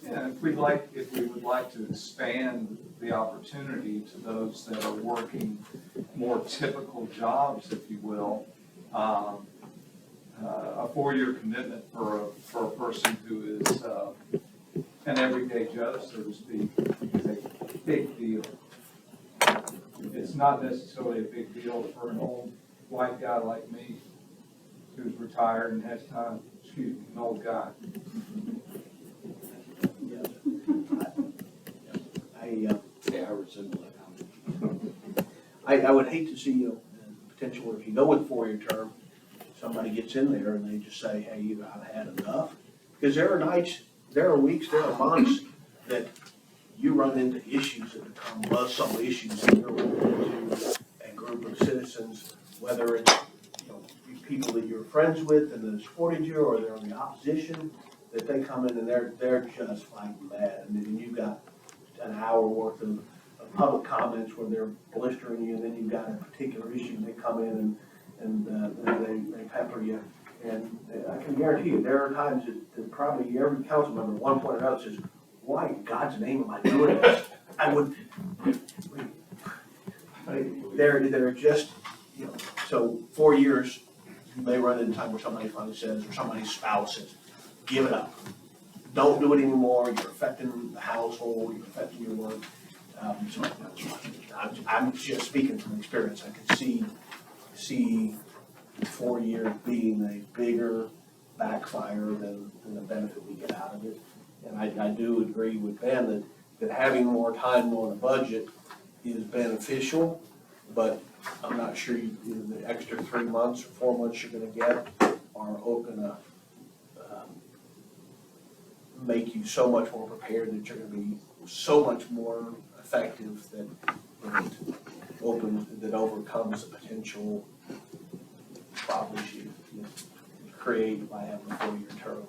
Yeah, if we would like to expand the opportunity to those that are working more typical jobs, if you will, a 4-year commitment for a person who is an everyday Joe, so to speak, is a big deal. It's not necessarily a big deal for an old white guy like me who's retired and has time, excuse me, an old guy. I resemble that. I would hate to see, you know, the potential, if you go with 4-year term, somebody gets in there and they just say, hey, I've had enough. Because there are nights, there are weeks, there are months that you run into issues that become buzzsaw issues and you're running into a group of citizens, whether it's, you know, people that you're friends with and that supported you, or they're in the opposition, that they come in and they're just fighting bad. And then you've got an hour worth of public comments where they're blistering you, and then you've got a particular issue, and they come in and they pepper you. And I can guarantee you, there are times that probably every council member at one point or another says, why in God's name am I doing this? I would, they're just, you know, so 4 years, you may run into a time where somebody finally says, or somebody's spouse says, give it up. Don't do it anymore, you're affecting the household, you're affecting your work. So I'm just speaking from experience. I can see 4 years being a bigger backfire than the benefit we get out of it. And I do agree with Ben that having more time on a budget is beneficial, but I'm not sure the extra 3 months or 4 months you're gonna get are gonna make you so much more prepared that you're gonna be so much more effective that overcomes the potential problems you create by having a 4-year term.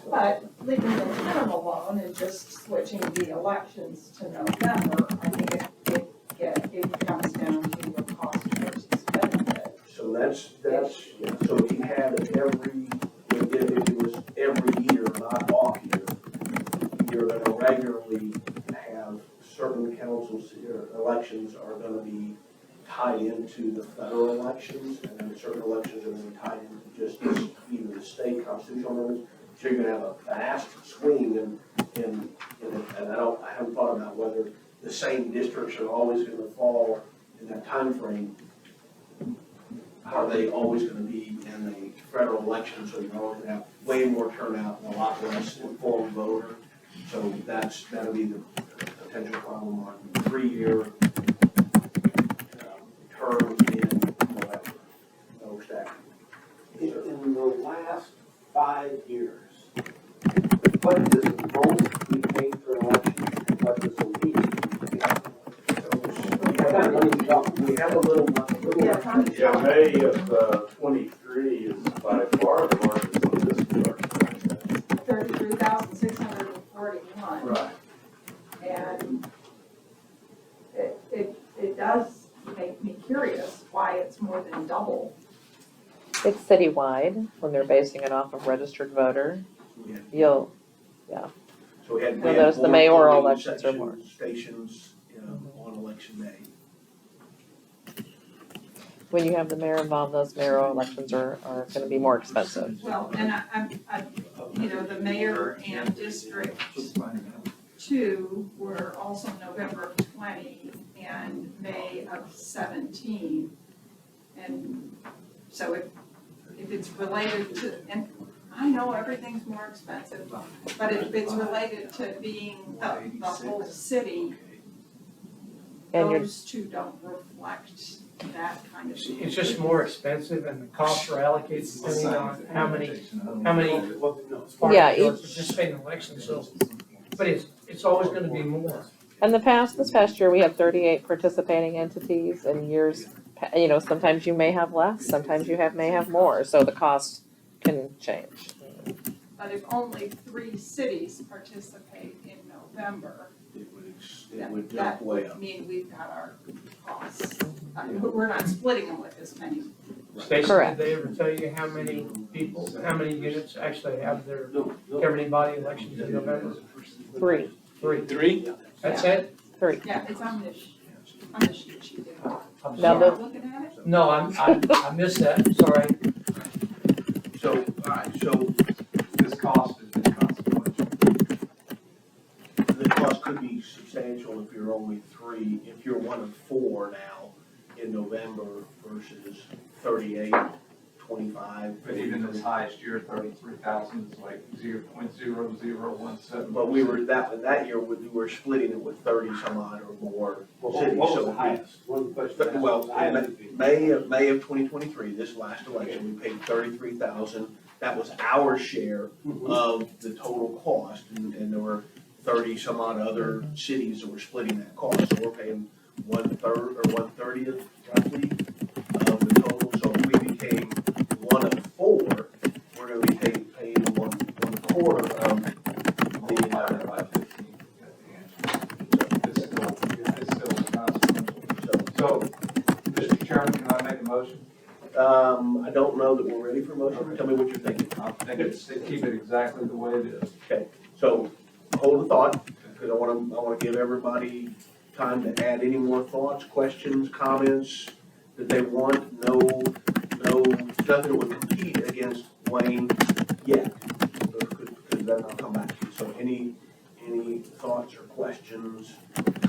But leaving the term alone and just switching the elections to November, I think it comes down to the cost versus benefit. So that's, yeah, so if you had it if it was every year, not off year, you're gonna regularly have certain councils, elections are gonna be tied into the federal elections, and then certain elections are gonna be tied into just either the state constitutional amendments. So you're gonna have a vast swing and I haven't thought about whether the same districts are always gonna fall in that time frame. Are they always gonna be in the federal election, so you're always gonna have way more turnout and a lot less informed voter? So that'll be the potential problem on 3-year term in November. No stacking. In the last 5 years, what is the most we paid for an election, and what is the least we paid? We have a little money. Yeah, May of 23 is by far the largest on this year. 33,641. Right. And it does make me curious why it's more than double. It's citywide, when they're basing it off of registered voter. So we had notice the more mayoral polling elections are more. stations, on election day. When you have the mayor involved, those mayoral elections are gonna be more expensive. Well, and I the mayor and District 2 were also November of 20 and May of 17. And so if it's related to, and I know everything's more expensive, but if it's related to being the whole city, And you're, those two don't reflect that kind of. It's just more expensive and the costs are allocated depending on how many Yeah, parties participate in elections, so. But it's always gonna be more. in the past, this past year, we had 38 participating entities, and years, sometimes you may have less, sometimes you may have more, so the cost can change. But if only 3 cities participate in November, It would that jump way would up. mean we've got our costs. We're not splitting them with as many. Stacy, did Correct. they ever tell you how many people, how many units actually have their No, no. governing body elections in November? 3. Three? That's it? Yeah, it's on the sheet sheet. I'm Now sorry. the- Looking at it? No, I missed that, sorry. So, all right, so This cost has been consequential. the cost could be substantial if you're only 3, if you're one of 4 now in November versus 38, 25. But even this highest year, 33,000 is like 0.0017. But we were, that year, we were splitting it with 30 some odd or more Well, cities. what was So the we- highest? One question. Well, I in haven't- May of 2023, this last election, we paid 33,000. That was our share of the total cost, and there were 30 some odd other cities that were splitting that cost. So we're paying 1/3 or 1/30 roughly of the total. So if we became one of 4, we're gonna be paying 1/4 of the, Divided by 15 at the end. It's still consequential. So, Mr. Chairman, can I make a motion? I don't know that we're ready for motion. Tell me what you're thinking. I think it's to keep it exactly the way it is. So hold the thought, because I want to give everybody time to add any more thoughts, questions, comments that they want. No, nothing that would compete against Wayne yet, because then I'll come back to you. So any thoughts or questions,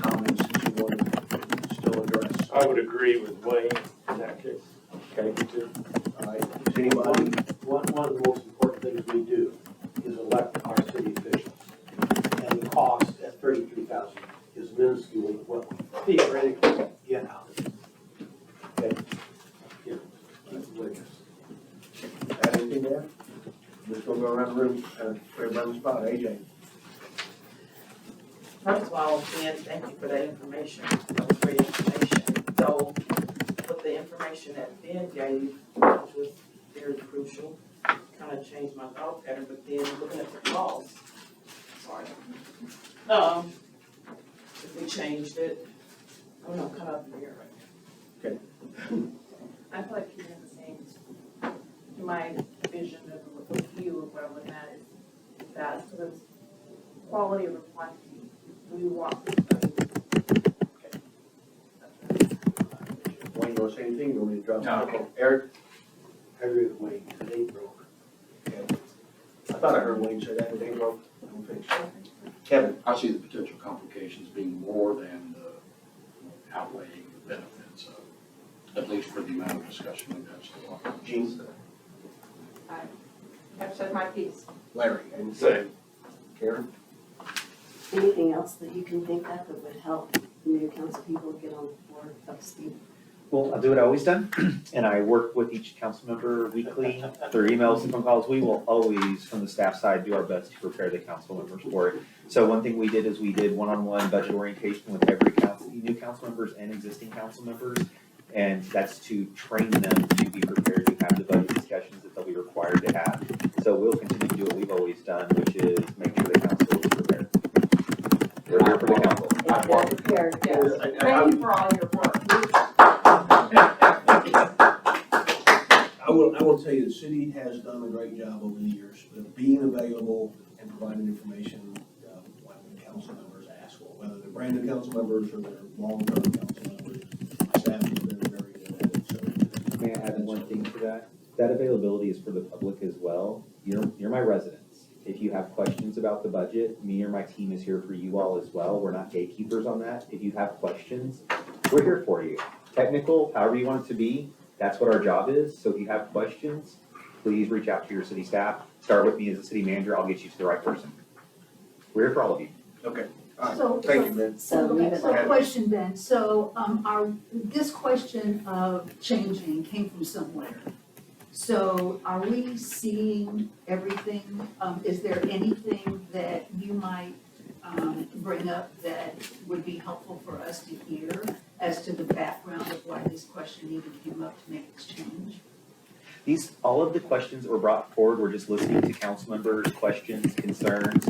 comments that you want to still address? I would agree with Wayne in that case. Okay, all right, is anybody? One of the most important things we do is elect our city officials. And the cost at 33,000 is minuscule to what we theoretically get out of it. Okay. Yeah. Add anything there? Just gonna go around the room, put everybody on the spot. AJ? First of all, Ben, thank you for that information. That was great information. So, with the information that Ben gave, which was very crucial, kind of changed my thought pattern, but then looking at the cost, sorry. If we changed it, I don't know, kind of up in the air right now. I feel like you're in the same, my vision of the view of what I'm looking at is that, so there's quality over quantity. We want, Wayne, you wanna say anything? You want me to drop? No. Eric? I agree with Wayne, it ain't broke. I thought I heard Wayne say that, it ain't broke. I don't think so. Kevin? I see the potential complications being more than the outweighing the benefits of, at least for the amount of discussion we've had so far. Gene? I've said my piece. Larry? And Same. Karen? Anything else that you can think of that would help new council people get on board up to speed? Well, I'll do what I've always done, and I work with each council member weekly through emails and phone calls. We will always, from the staff side, do our best to prepare the council members for it. So one thing we did is we did one-on-one budget orientation with every new council members and existing council members. And that's to train them to be prepared to have the budget discussions that they'll be required to have. So we'll continue to do what we've always done, which is make sure the council is prepared. We're here for the council. Well prepared, yes. Thank you for all your work. I will tell you, the city has done a great job over the years of being available and providing information when council members ask for, whether they're brand new council members or they're long-term council members. Staff has been very good at it, so. May I add one thing to that? That availability is for the public as well. You're my residents. If you have questions about the budget, me or my team is here for you all as well. We're not gatekeepers on that. If you have questions, we're here for you. Technical, however you want it to be, that's what our job is. So if you have questions, please reach out to your city staff. Start with me as a city manager, I'll get you to the right person. We're here for all of you. Okay, all right, So- thank you, Ben. So leave Okay, it so like. question then, so, this question of changing came from somewhere. So are we seeing everything, is there anything that you might, bring up that would be helpful for us to hear as to the background of why this question even came up to make this change? All of the questions that were brought forward, we're just listening to council members' questions, concerns,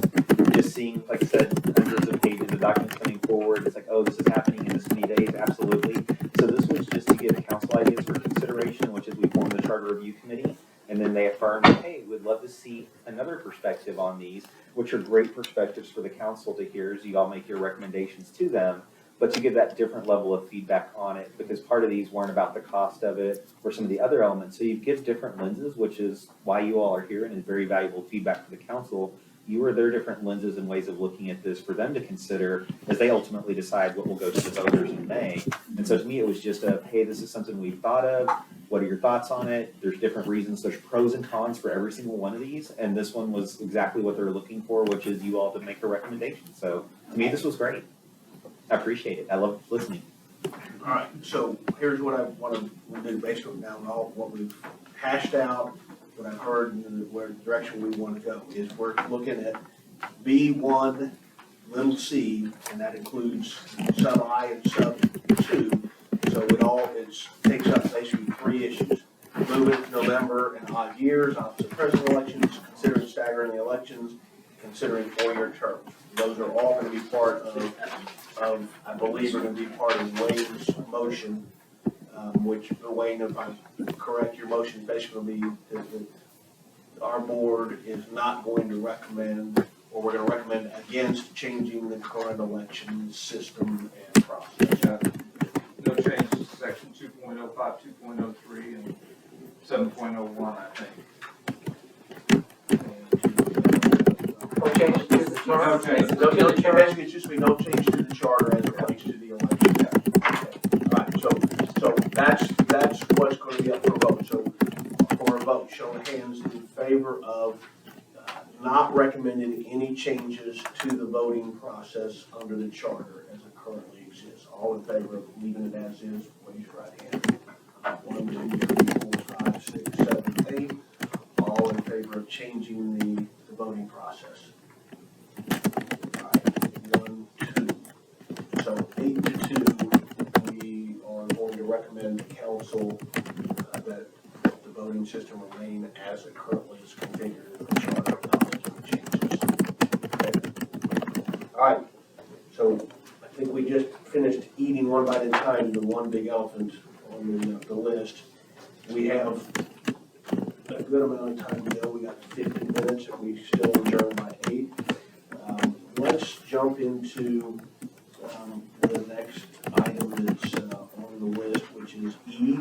just seeing, like I said, hundreds of pages of documents coming forward. It's like, oh, this is happening in this many days, absolutely. So this was just to give council ideas for consideration, which is we formed the charter review committee. And then they affirmed, hey, we'd love to see another perspective on these, which are great perspectives for the council to hear as you all make your recommendations to them. But to give that different level of feedback on it, because part of these weren't about the cost of it or some of the other elements. So you give different lenses, which is why you all are here and is very valuable feedback for the council. You are their different lenses and ways of looking at this for them to consider as they ultimately decide what will go to the voters in May. And so to me, it was just a, hey, this is something we've thought of. What are your thoughts on it? There's different reasons. There's pros and cons for every single one of these. And this one was exactly what they're looking for, which is you all to make a recommendation. So to me, this was great. I appreciate it. I love listening. All right, so here's what I want to do based on now all what we've hashed out, what I've heard, and where direction we want to go is we're looking at B1 little c, and that includes sub I and sub 2. So it takes up basically 3 issues. Moving to November and odd years, opposite president elections, considering staggering the elections, considering 4-year terms. Those are all going to be part of I believe, are going to be part of Wayne's motion, which, Wayne, if I'm correct, your motion basically will be that our board is not going to recommend, or we're going to recommend against changing the current election system and process. No changes to section 2.05, 2.03, and 7.01, I think. No changes to the charter? Basically, it's just be no change to the charter as it relates to the election. Okay. All right, so that's what's going to be up for a vote. So for a vote, show of hands in favor of not recommending any changes to the voting process under the charter as it currently exists. All in favor of leaving it as is, raise your right hand. 1, 2, 3, 4, 5, 6, 7, 8. All in favor of changing the voting process. All right, 1, 2. So 8 to 2, we are going to recommend the council that the voting system remain as it currently is configured in the charter without making changes. Okay. All right, so I think we just finished eating one bite at a time, the one big elephant on the list. We have a good amount of time to go. We got 15 minutes and we still adjourn by 8. Let's jump into the next item that's on the list, which is E.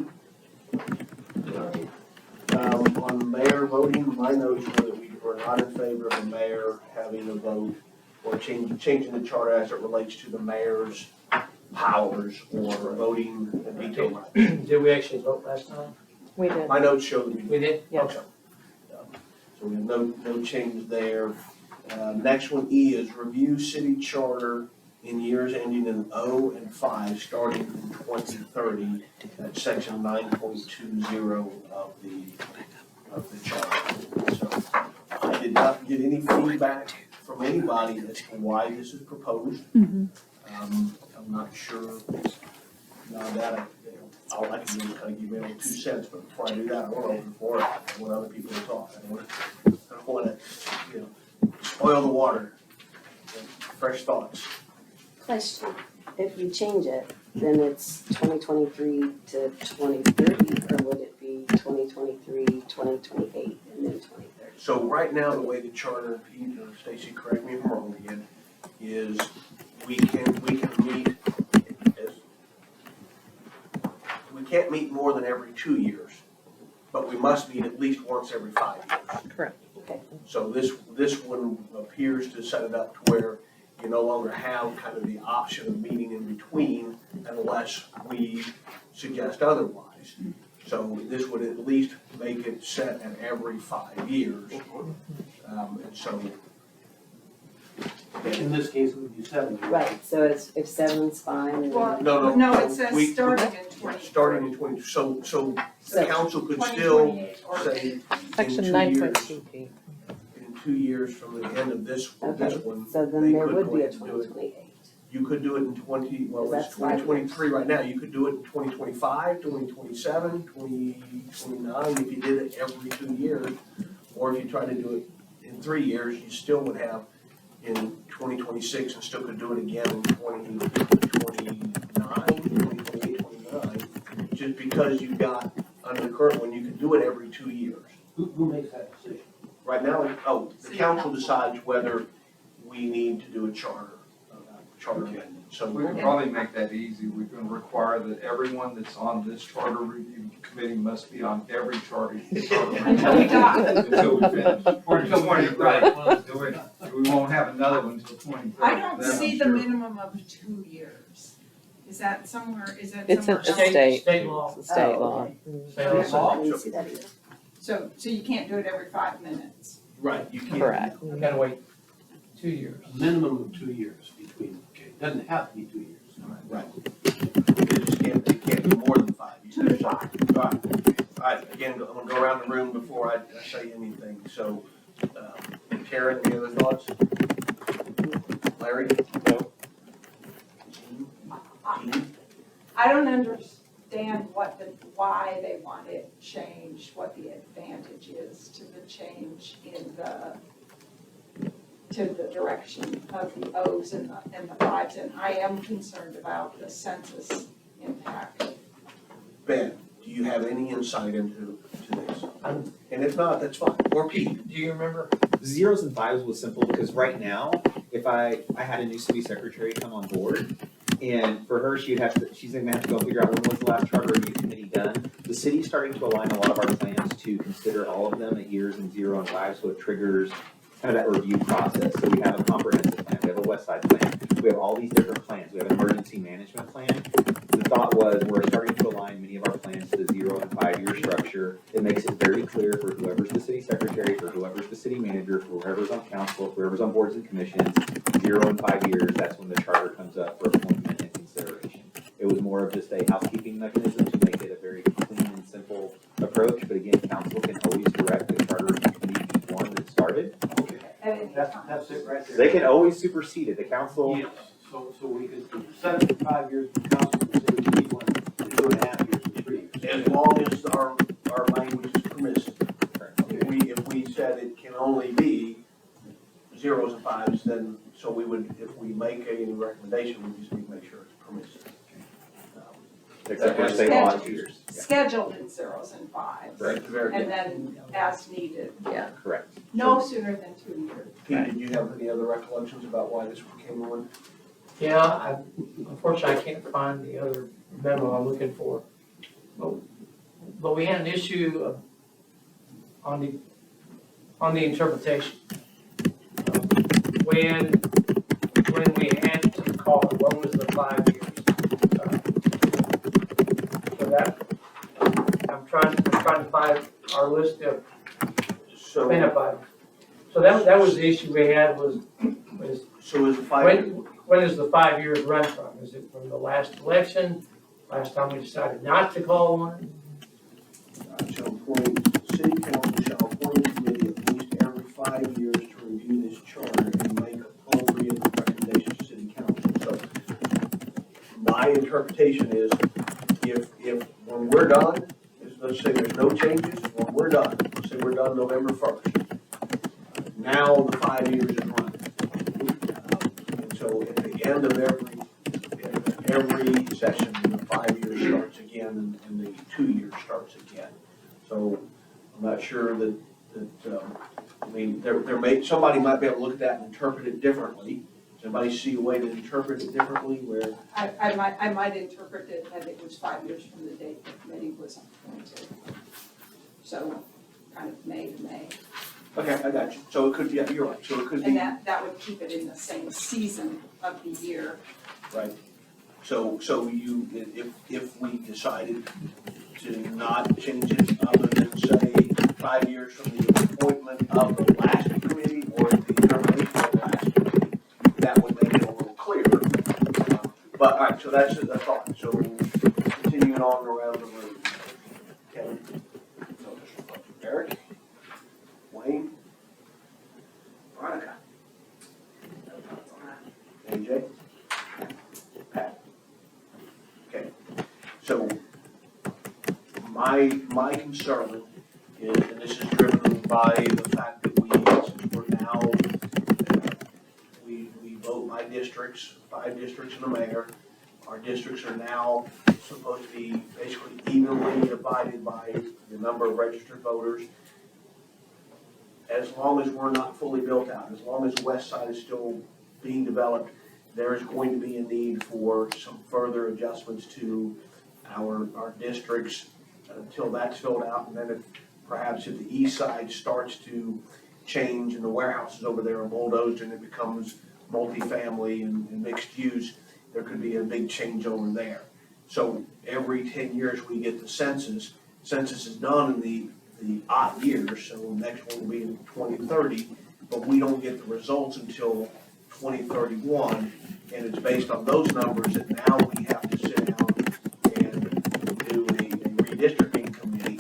On mayor voting, my notes were that we were not in favor of the mayor having a vote or changing the charter as it relates to the mayor's powers or voting veto rights. Did we actually vote last time? We did. My notes show that we did. We did? Yes. Okay. So we have no change there. Next one, E, is review city charter in years ending in 0 and 5, starting in 2030. That's section 9.20 of the charter. So I did not get any feedback from anybody as to why this is proposed. I'm not sure. All I can do is kind of give you 2 cents, but before I do that, I want to open the floor and what other people are talking. I don't want to, spoil the water. Fresh thoughts. Question, if we change it, then it's 2023 to 2030, or would it be 2023, 2028, and then 2030? So right now, the way the charter, Stacy, correct me if I'm wrong again, is we can meet we can't meet more than every 2 years, but we must meet at least once every 5 years. Correct. Okay. So this one appears to set it up to where you no longer have kind of the option of meeting in between unless we suggest otherwise. So this would at least make it set at every 5 years. And so, In this case, it would be 7 years. Right, so if 7's fine, then. Well, No, no, no, it says we- starting in 20. starting in 20, so the So- council could still 2028 or say in Section 2 nine years, point two P. in 2 years from the end of this Okay, one, so then they there could would go be a ahead and do it. 2028. You could do it in 20, well, it's That's 5 years. 2023 right now, you could do it in 2025, 2027, 2029, if you did it every 2 years. Or if you try to do it in 3 years, you still would have in 2026 and still could do it again in 2029, 2028, 29. Just because you've got, under the current one, you can do it every 2 years. Who makes that decision? Right now, the council decides whether we need to do a charter amendment. So We can probably make that easy. We can require that everyone that's on this charter review committee must be on every charter. Until we die. Until we finish. Or until 20, right. We won't have another one until 2030. I don't Then I'm see the sure. minimum of 2 years. Is that somewhere, It's somewhere a else? state. State law. It's a state Oh, law. okay. State Okay, law. I didn't see that either. So you can't do it every 5 minutes. Right, you can't. Correct. You gotta wait 2 years. A minimum of 2 years between, okay, doesn't have to be 2 years. Right. It can't be more than 5 years. 2 to 5. All right, again, I'm gonna go around the room before I say anything, so, Karen, any other thoughts? Larry? No. I don't understand why they want it changed, what the advantage is to the change in to the direction of the O's and the 5s, and I am concerned about the census impact. Ben, do you have any insight into this? And if not, that's fine, or Pete. Do you remember? Zeros and fives was simple because right now, if I had a new city secretary come on board, and for her, she's gonna have to go figure out when was the last charter review committee done. The city's starting to align a lot of our plans to consider all of them at years and 0 and 5, so it triggers kind of that review process. So we have a comprehensive plan, we have a west side plan, we have all these different plans, we have an emergency management plan. The thought was we're starting to align many of our plans to the 0 and 5 year structure. It makes it very clear for whoever's the city secretary, for whoever's the city manager, for whoever's on council, whoever's on boards and commissions, 0 and 5 years, that's when the charter comes up for appointment and consideration. It was more of just a housekeeping mechanism to make it a very clean and simple approach, but again, council can always direct the charter review committee to be one that started. At any time. That's it right there. They can always supersede it, the council. Yes, so we could set it for 5 years, the council can say we need one for 2.5 years and 3 years. As long as our language is permissive. If we said it can only be 0s and 5s, then, so we would, if we make a recommendation, we just need to make sure it's permissive. Except for state law, 2 years. Yeah, Scheduled in 0s and 5s. Right, very And good. then as needed, correct. no sooner than 2 years. Pete, did you have any other recollections about why this came on? Yeah, unfortunately, I can't find the other memo I'm looking for. But we had an issue on the interpretation. When we had to call it, what was the 5 years? So that, I'm trying to find our list of cleanup items. So that was the issue we had was So is the 5? when does the 5 years run from? Is it from the last election, last time we decided not to call one? Shall appoint, city council shall appoint a committee at least every 5 years to review this charter and make appropriate recommendations to city council. So my interpretation is if when we're done, let's say there's no changes, when we're done, let's say we're done November 1st, now the 5 years is running. And so at the end of every session, the 5 years starts again and the 2 years starts again. So I'm not sure that I mean, somebody might be able to look at that and interpret it differently. Does anybody see a way to interpret it differently where? I might interpret it that it was 5 years from the date the committee was appointed. So kind of May to May. Okay, I got you. So it could be, yeah, you're right. So it could be, And that would keep it in the same season of the year. right. So you, if we decided to not change it other than say 5 years from the appointment of the last committee or the termination of the last committee, that would make it a little clearer. But, all right, so that's a thought. So continuing on around the room. Kevin? Eric? Wayne? Veronica? AJ? Pat? Okay, so my concern is, and this is driven by the fact that we're now, we vote by districts, 5 districts and the mayor. Our districts are now supposed to be basically evenly divided by the number of registered voters. As long as we're not fully built out, as long as the west side is still being developed, there is going to be a need for some further adjustments to our districts until that's filled out. And then perhaps if the east side starts to change and the warehouses over there are bulldozed and it becomes multifamily and mixed use, there could be a big change over there. So every 10 years we get the census. Census is done in the odd years, so the next one will be in 2030, but we don't get the results until 2031, and it's based on those numbers that now we have to sit down and do a redistricting committee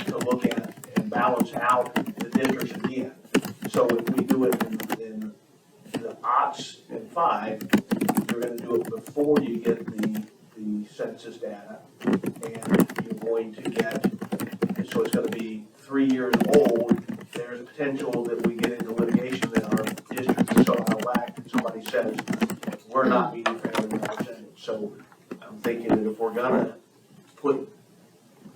to look at and balance out the districts again. So if we do it in the odds and 5, you're gonna do it before you get the census data, and you're going to get, so it's gonna be 3 years old. There's a potential that we get into litigation that our district is so out of whack that somebody says we're not being fairly represented. So I'm thinking that if we're gonna put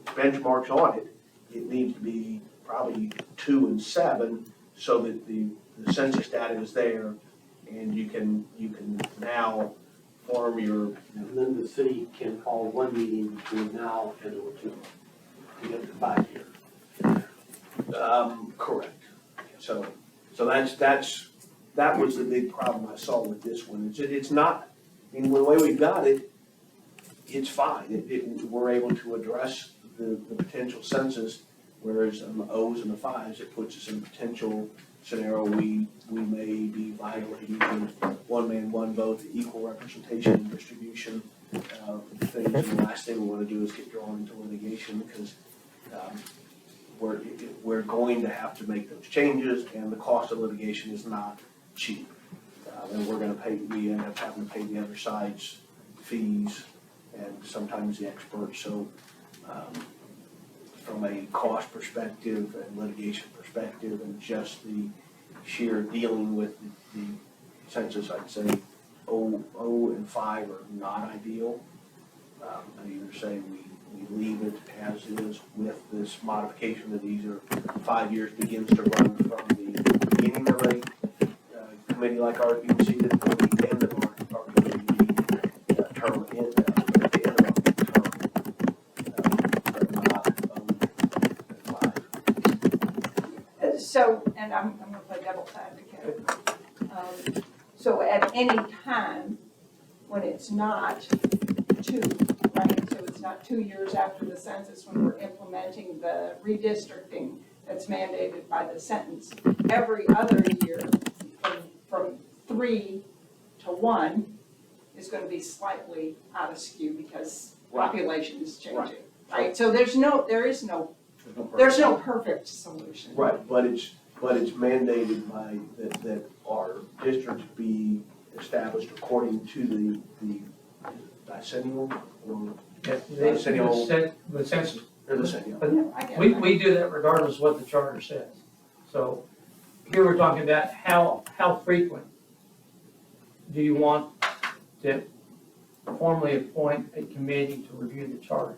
benchmarks on it, it needs to be probably 2 and 7 so that the census data is there and you can now form your. And then the city can call one meeting between now and '02 to get the 5 year. Correct. So that was the big problem I saw with this one. It's not, I mean, the way we got it, it's fine. We're able to address the potential census, whereas on the O's and the 5s, it puts us in a potential scenario we may be violating the one man, one vote, the equal representation and distribution things. And the last thing we want to do is get drawn into litigation because we're going to have to make those changes, and the cost of litigation is not cheap. And we end up having to pay the other side's fees and sometimes the experts. So from a cost perspective and litigation perspective and just the sheer dealing with the census, I'd say O and 5 are not ideal. I either say we leave it as is with this modification that either 5 years begins to run from the beginning of a committee like ours being seated or the end of our committee term, at the end of our term, but not O and 5. So, and I'm gonna play devil's advocate. So at any time, when it's not 2, right, so it's not 2 years after the census when we're implementing the redistricting that's mandated by the sentence, every other year from 3 to 1 is gonna be slightly out of skew because population is changing, right? So there is no perfect solution. Right, but it's mandated by that our districts be established according to the decennial or decennial The census. or the decennial. But we do that regardless of what the charter says. So here we're talking about how frequent do you want to formally appoint a committee to review the charter?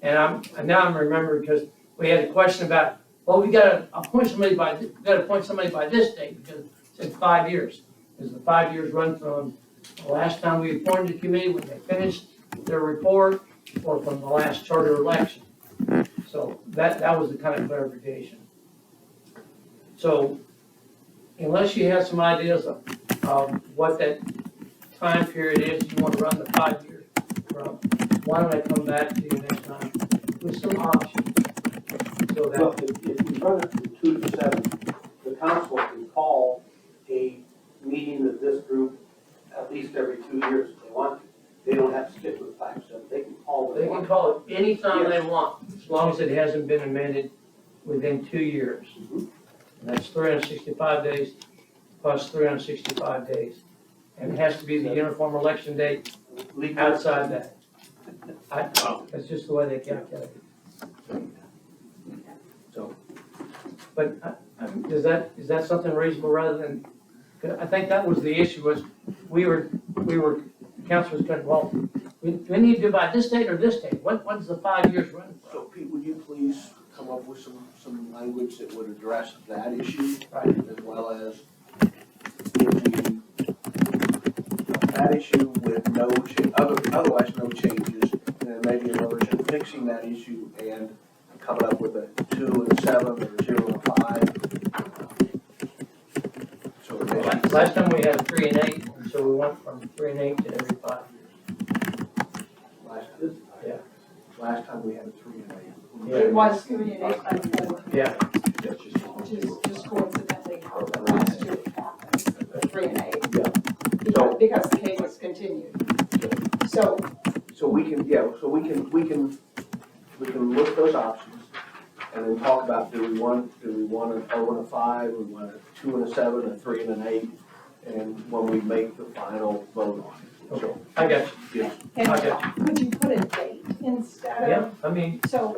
And now I'm remembering because we had a question about, well, we gotta appoint somebody by this date because it said 5 years. Does the 5 years run from the last time we appointed a committee when they finished their report or from the last charter election? So that was the kind of clarification. So unless you have some ideas of what that time period is, you want to run the 5 years, why don't I come back to you next time with some options? So that, Well, if you run it from 2 to 7, the council can call a meeting of this group at least every 2 years if they want to. They don't have to stick with 5, 7, they can call when they they can want. call it anytime they want, as long as it hasn't been amended within 2 years. Mhm. And that's 365 days plus 365 days. And it has to be the uniform election date outside that. That's just the way they calculate it. So- But is that something reasonable rather than, 'cause I think that was the issue was, we were, council was going, well, we need to do by this date or this date. What's the 5 years run? So Pete, would you please come up with some language that would address that issue? Right. As well as if we, that issue with no otherwise no changes, and then maybe a version fixing that issue and coming up with a 2 and a 7 or 0 and a 5. So maybe. Last time we had 3 and 8, and so we went from 3 and 8 to every 5 years. Last time we had a 3 and 8. It was 3 and 8 before, Yeah. which is just coincidentally how the last two happened, the 3 and 8. So- Because the cadence continued. So, So we can look at those options and then talk about, do we want an 0 and a 5, we want a 2 and a 7, a 3 and an 8, and when we make the final vote on it. So, I got you. yeah, and would you put a date instead of? Yeah, I mean, So,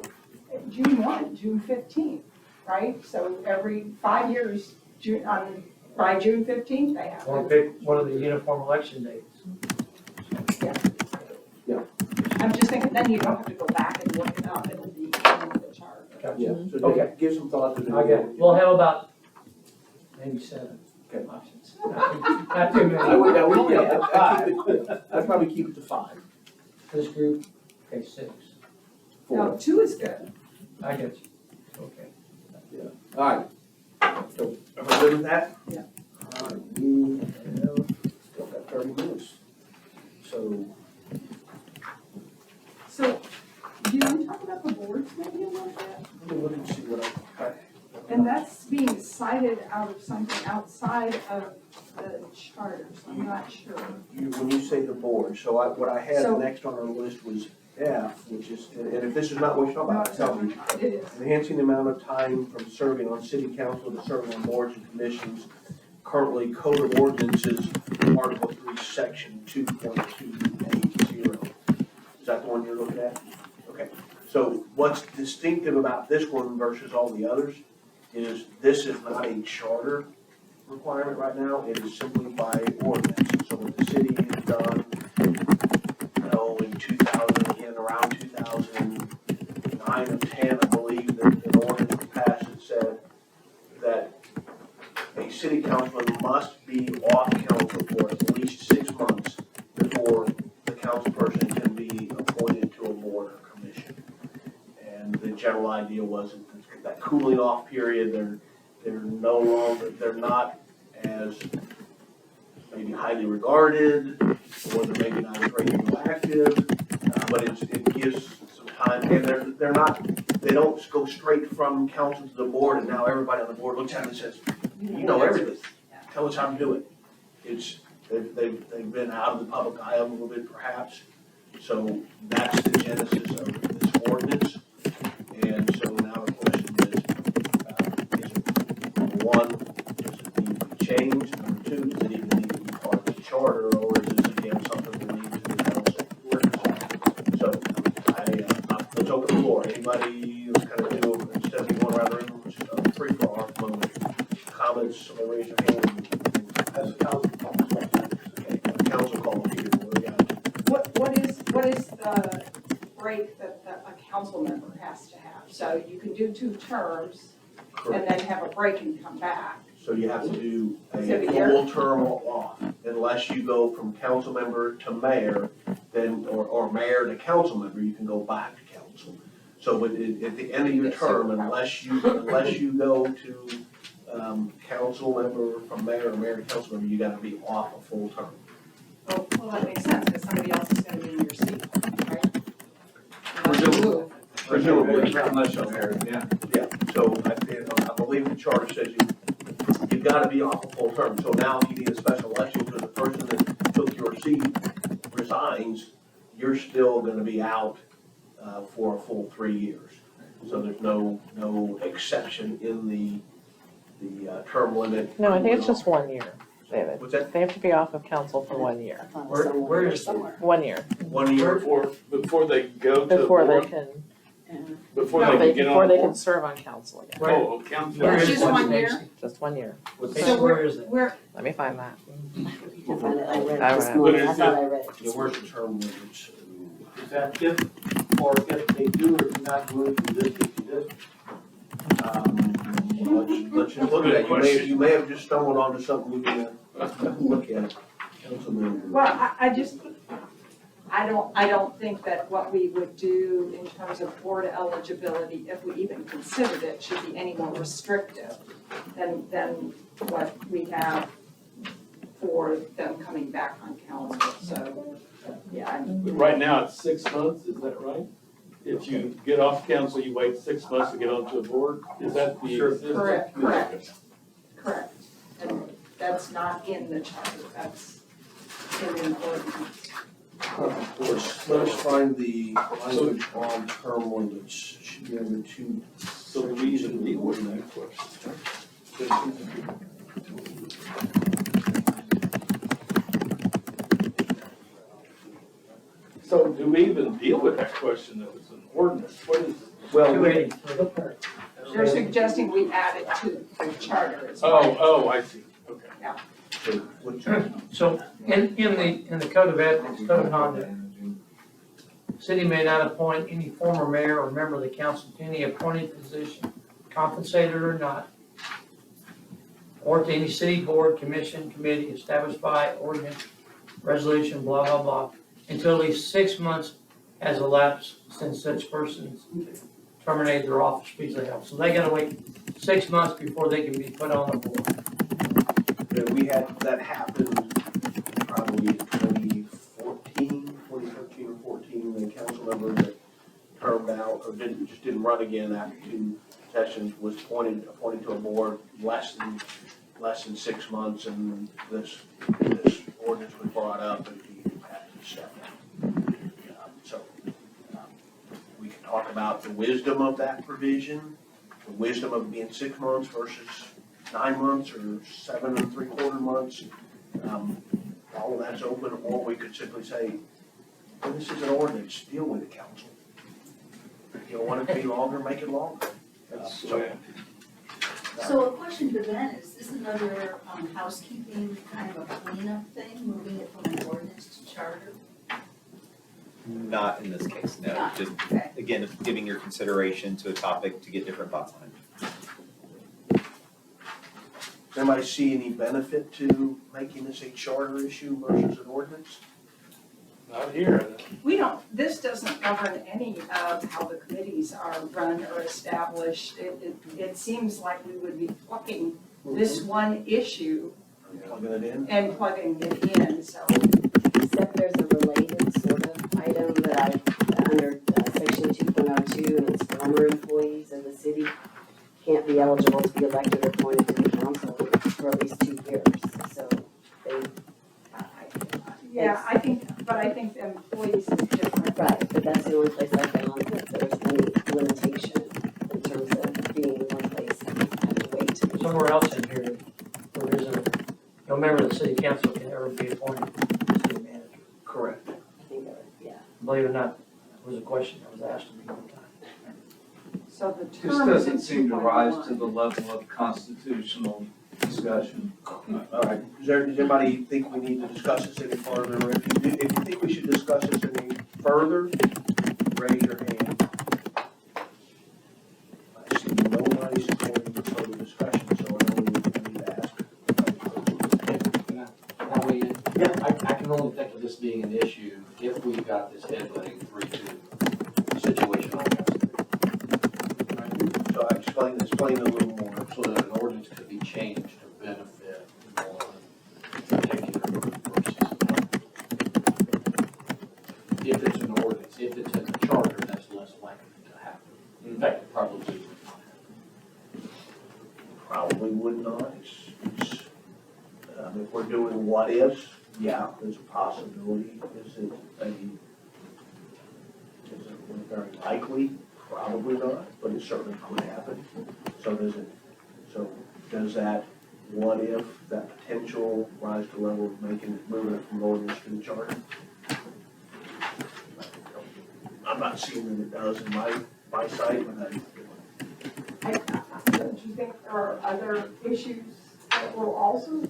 June 1, June 15th, right? So every 5 years, by June 15th, they have or to. pick one of the uniform election dates. I'm just thinking, then you don't have to go back and look it up, it'll be in the chart. yeah, so Okay. give some thought to it. I got it. We'll have about maybe 7 Okay. options. Not too I would, many. I'd probably keep it to 5. This group, okay, 6. 4. No, 2 is good. I got you. Okay. All right. So, am I good with that? Yeah. All right, we have still got 30 minutes. So, So, do you want to talk about the boards maybe a little bit? let me see what I. And that's being cited out of something outside of the charters, I'm not sure. When you say the board, so what I had So- next on our list was F, which is, and if this is not what you're talking about, tell me. It is. Enhancing the amount of time from serving on city council to serving on boards and commissions. Currently, Code of Ordinances, Article 3, Section 2.280. Is that the one you're looking at? Okay. So what's distinctive about this one versus all the others is this is not a charter requirement right now. It is simply by ordinance. So what the city has done, in 2000, again, around 2009 or 10, I believe, that an ordinance was passed that said that a city councilman must be off council for at least 6 months before the council person can be appointed to a board or commission. And the general idea was that cooling off period, they're no longer, they're not as maybe highly regarded, or they're maybe not as radioactive, but it gives some time, and they don't go straight from council to the board, and now everybody on the board looks at it and says, you know everything, tell us how to do it. They've been out of the public eye a little bit perhaps, so that's the genesis of this ordinance. And so now the question is it, number one, does it need to be changed? Number two, does it even need to be part of the charter, or is this again something we leave to the council? So let's open the floor. Anybody, let's kind of do, instead of going around the room, let's just free for our comments, somebody raise your hand. As a council call, council call, Peter, what do we got? What is the break that a council member has to have? So you can do 2 terms and then have a break and come back. So you have to do Is it a a year? full term off, unless you go from council member to mayor, then, or mayor to council member, you can go back to council. So at the end of your term, unless you go to, council member from mayor or mayor to council member, you gotta be off a full term. Well, that makes sense, because somebody else is gonna be in your seat, right? Presumably, unless you're married, yeah. Yeah, so I believe the charter says you've got to be off a full term. So now if you need a special election because the person that took your seat resigns, you're still going to be out for a full 3 years. So there's no exception in the term limit. No, I think it's just 1 year, David. What's that? They have to be off of council for 1 year. I thought it was Where is it? somewhere. 1 year, 1 year. Before they go to the before they board, can, before no, they can get before on they the can board? serve on council again. Oh, council. Where is Just it, 1 year? Stacy? Just 1 year. What So page, where is it? We're, Let me find that. I found it, I read I it this read it. morning, I But is thought I read it Yeah, this where's morning. the term limits? Is that if they do or do not move from district to district? Let's just look at that. You may have just stumbled onto something we can look at. Councilman. well, I don't think that what we would do in terms of board eligibility, if we even considered it, should be any more restrictive than what we have for them coming back on council, so, yeah. Right now, it's 6 months, is that right? If you get off council, you wait 6 months to get onto a board, is that the Sure. existing? Correct. Correct, and that's not in the charter, that's in an ordinance. Let us find the language on term limits. Should be under 2. So we usually deal with that question. So do we even deal with that question that was an ordinance? What is it? Well, 283. They're suggesting we add it to the charter as well. Oh, I see, okay. So in the code of ethics, code of conduct, city may not appoint any former mayor or member of the council to any appointed position, compensated or not, or to any city board, commission, committee established by ordinance, resolution, blah, blah, blah, until at least 6 months has elapsed since such persons terminated their office previously held. So they gotta wait 6 months before they can be put on the board. Yeah, we had that happen probably in 2013 or 14, the council member that termed out or didn't run again after 2 sessions was appointed to a board less than 6 months, and this ordinance was brought up and he had to step down. We can talk about the wisdom of that provision, the wisdom of being 6 months versus 9 months or 7 3/4 months. All of that's open, or we could simply say, well, this is an ordinance, deal with it, council. If you don't want it to be longer, make it longer. So a question to Ben, is this another housekeeping kind of a cleanup thing, moving it from an ordinance to charter? Not in this case, no, Not, just, okay. again, giving your consideration to a topic to get different thoughts on it. Does anybody see any benefit to making this a charter issue versus an ordinance? Not here. This doesn't govern any of how the committees are run or established. It seems like we would be plucking this one issue Plugging it in? and plugging it in, so. Except there's a related sort of item that under section 2.02, and it's former employees of the city can't be eligible to be elected or appointed to the council for at least 2 years, so they. Yeah, I think the employees is different. Right, but that's the only place I found that there's any limitation in terms of being in one place and having to wait. Somewhere else in here, there isn't, no member of the city council can ever be appointed to city manager. Correct. I think that, yeah. Believe it or not, it was a question that was asked to me one time. So the This term is doesn't in seem to rise 2.1. to the level of constitutional discussion. All right, does anybody think we need to discuss this any further? If you think we should discuss this any further, raise your hand. I see nobody supporting the further discussion, so I know we need to ask. I can only think of this being an issue if we got this headletting 3-2 situation like that. So I explain a little more. So that an ordinance could be changed to benefit one particular group versus another. If it's an ordinance, if it's in the charter, that's less likely to happen. In fact, it probably would not happen. Probably would not. If we're doing what ifs, yeah, there's a possibility. Is it very likely? Probably not, but it certainly could happen. So does that what if, that potential rise to the level of moving it from an ordinance to the charter? I'm not seeing that it does in my sight, but Don't you think there are other issues that will also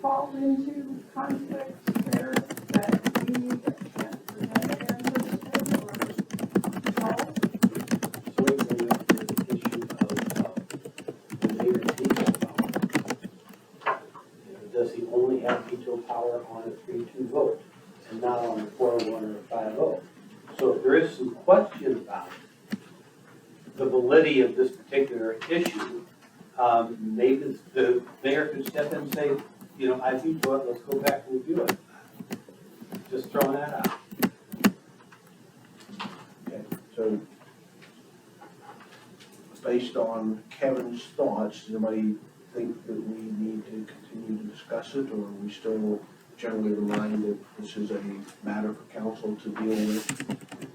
fall into conflicts there that we need to present answers to or solve? So we bring up the issue of the mayor's veto power. Does he only have veto power on a 3-2 vote and not on a 4-1 or a 5-0? So if there is some question about the validity of this particular issue, maybe the mayor could step in and say, you know, I veto it, let's go back and review it. Just throwing that out. okay. So based on Kevin's thoughts, does anybody think that we need to continue to discuss it, or are we still generally remind that this is a matter for council to deal with?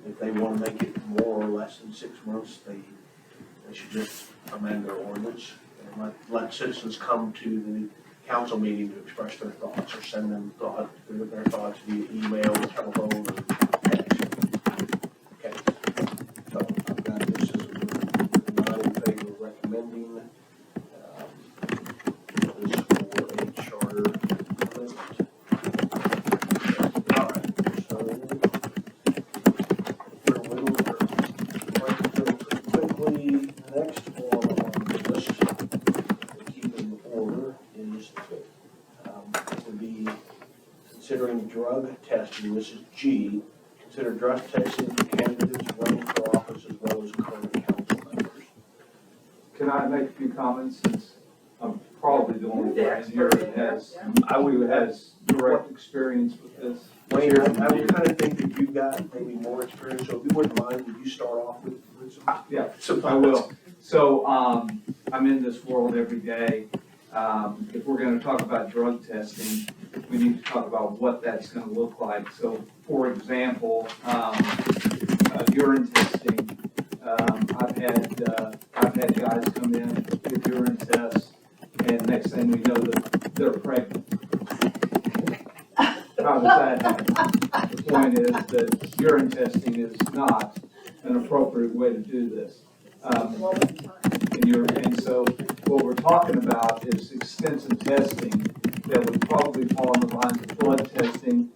If they want to make it more or less than 6 months, they should just amend their ordinance and let citizens come to the council meeting to express their thoughts or send them their thoughts via email, telephone, or text. Okay. So I've got this as not in favor of recommending this for a charter amendment. All right, so quickly, the next one on the list to keep in order is would be considering drug testing. This is G. Consider drug testing for candidates running for office as well as current council members. Can I make a few comments since I'm probably the only one here that has direct experience with this? Wayne, I would kind of think that you've got maybe more experience, so if you wouldn't mind, would you start off with some? Yeah, some I will. So, I'm in this world every day. If we're gonna talk about drug testing, we need to talk about what that's gonna look like. So, for example, urine testing. I've had guys come in with urine tests, and next thing we know, they're pregnant. How does that happen? The point is that urine testing is not an appropriate way to do this. And so what we're talking about is extensive testing that would probably fall in the lines of blood testing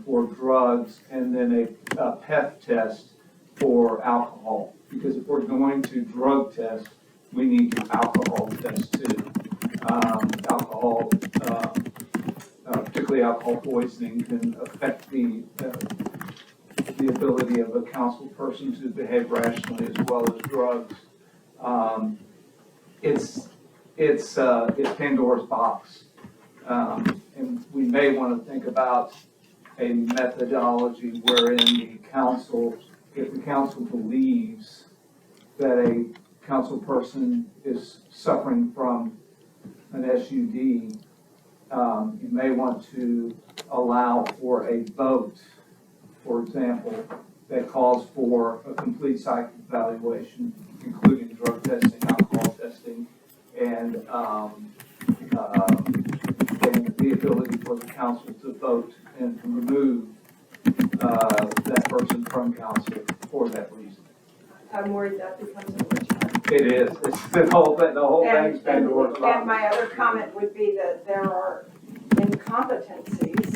for drugs, and then a PET test for alcohol. Because if we're going to drug test, we need to alcohol test too. Alcohol, particularly alcohol poisoning, can affect the ability of a council person to behave rationally as well as drugs. It's Pandora's box. And we may want to think about a methodology wherein the council, if the council believes that a council person is suffering from an SUD, you may want to allow for a vote, for example, that calls for a complete psych evaluation, including drug testing, alcohol testing, and the ability for the council to vote and to remove that person from council for that reason. I'm worried that becomes a witch hunt. It is. It's the whole thing's Pandora's box. And my other comment would be that there are incompetencies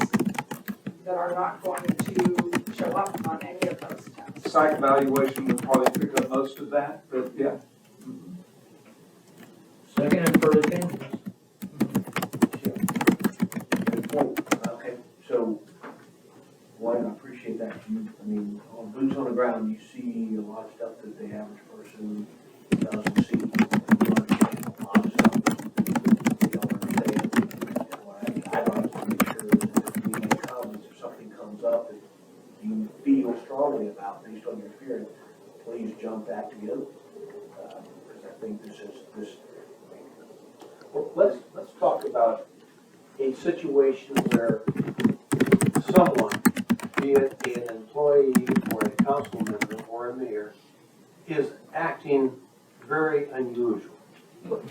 that are not going to show up on any of those tests. Psych evaluation would probably pick up most of that, but yeah. Second and further thing. Good point. Okay, so, Wayne, I appreciate that. I mean, on boots on the ground, you see a lot of stuff that the average person doesn't see. You understand a lot of stuff that you don't understand. And what I like to make sure that if we make comments, if something comes up that you feel strongly about based on your experience, please jump that together. Because I think this. Well, let's talk about a situation where someone, be it an employee or a council member or a mayor, is acting very unusual.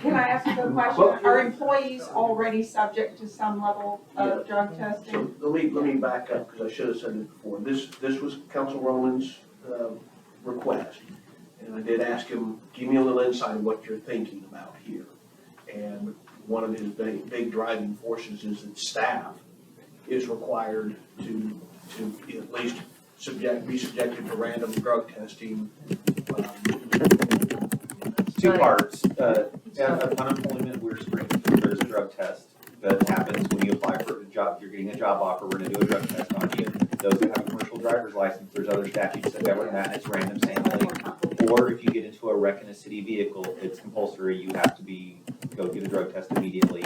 Can I ask you a question? Are employees already subject to some level of drug testing? So let me back up, because I should have said it before. This was Council Roman's request. And I did ask him, give me a little insight of what you're thinking about here. And one of his big driving forces is that staff is required to at least be subjected to random drug testing. Two parts, unemployment, we're screening, there's a drug test that happens when you apply for a job, you're getting a job offer, we're gonna do a drug test on you. Those that have a commercial driver's license, there's other statutes that govern that, and it's random sampling. Or if you get into a wreck in a city vehicle, it's compulsory, you have to go get a drug test immediately.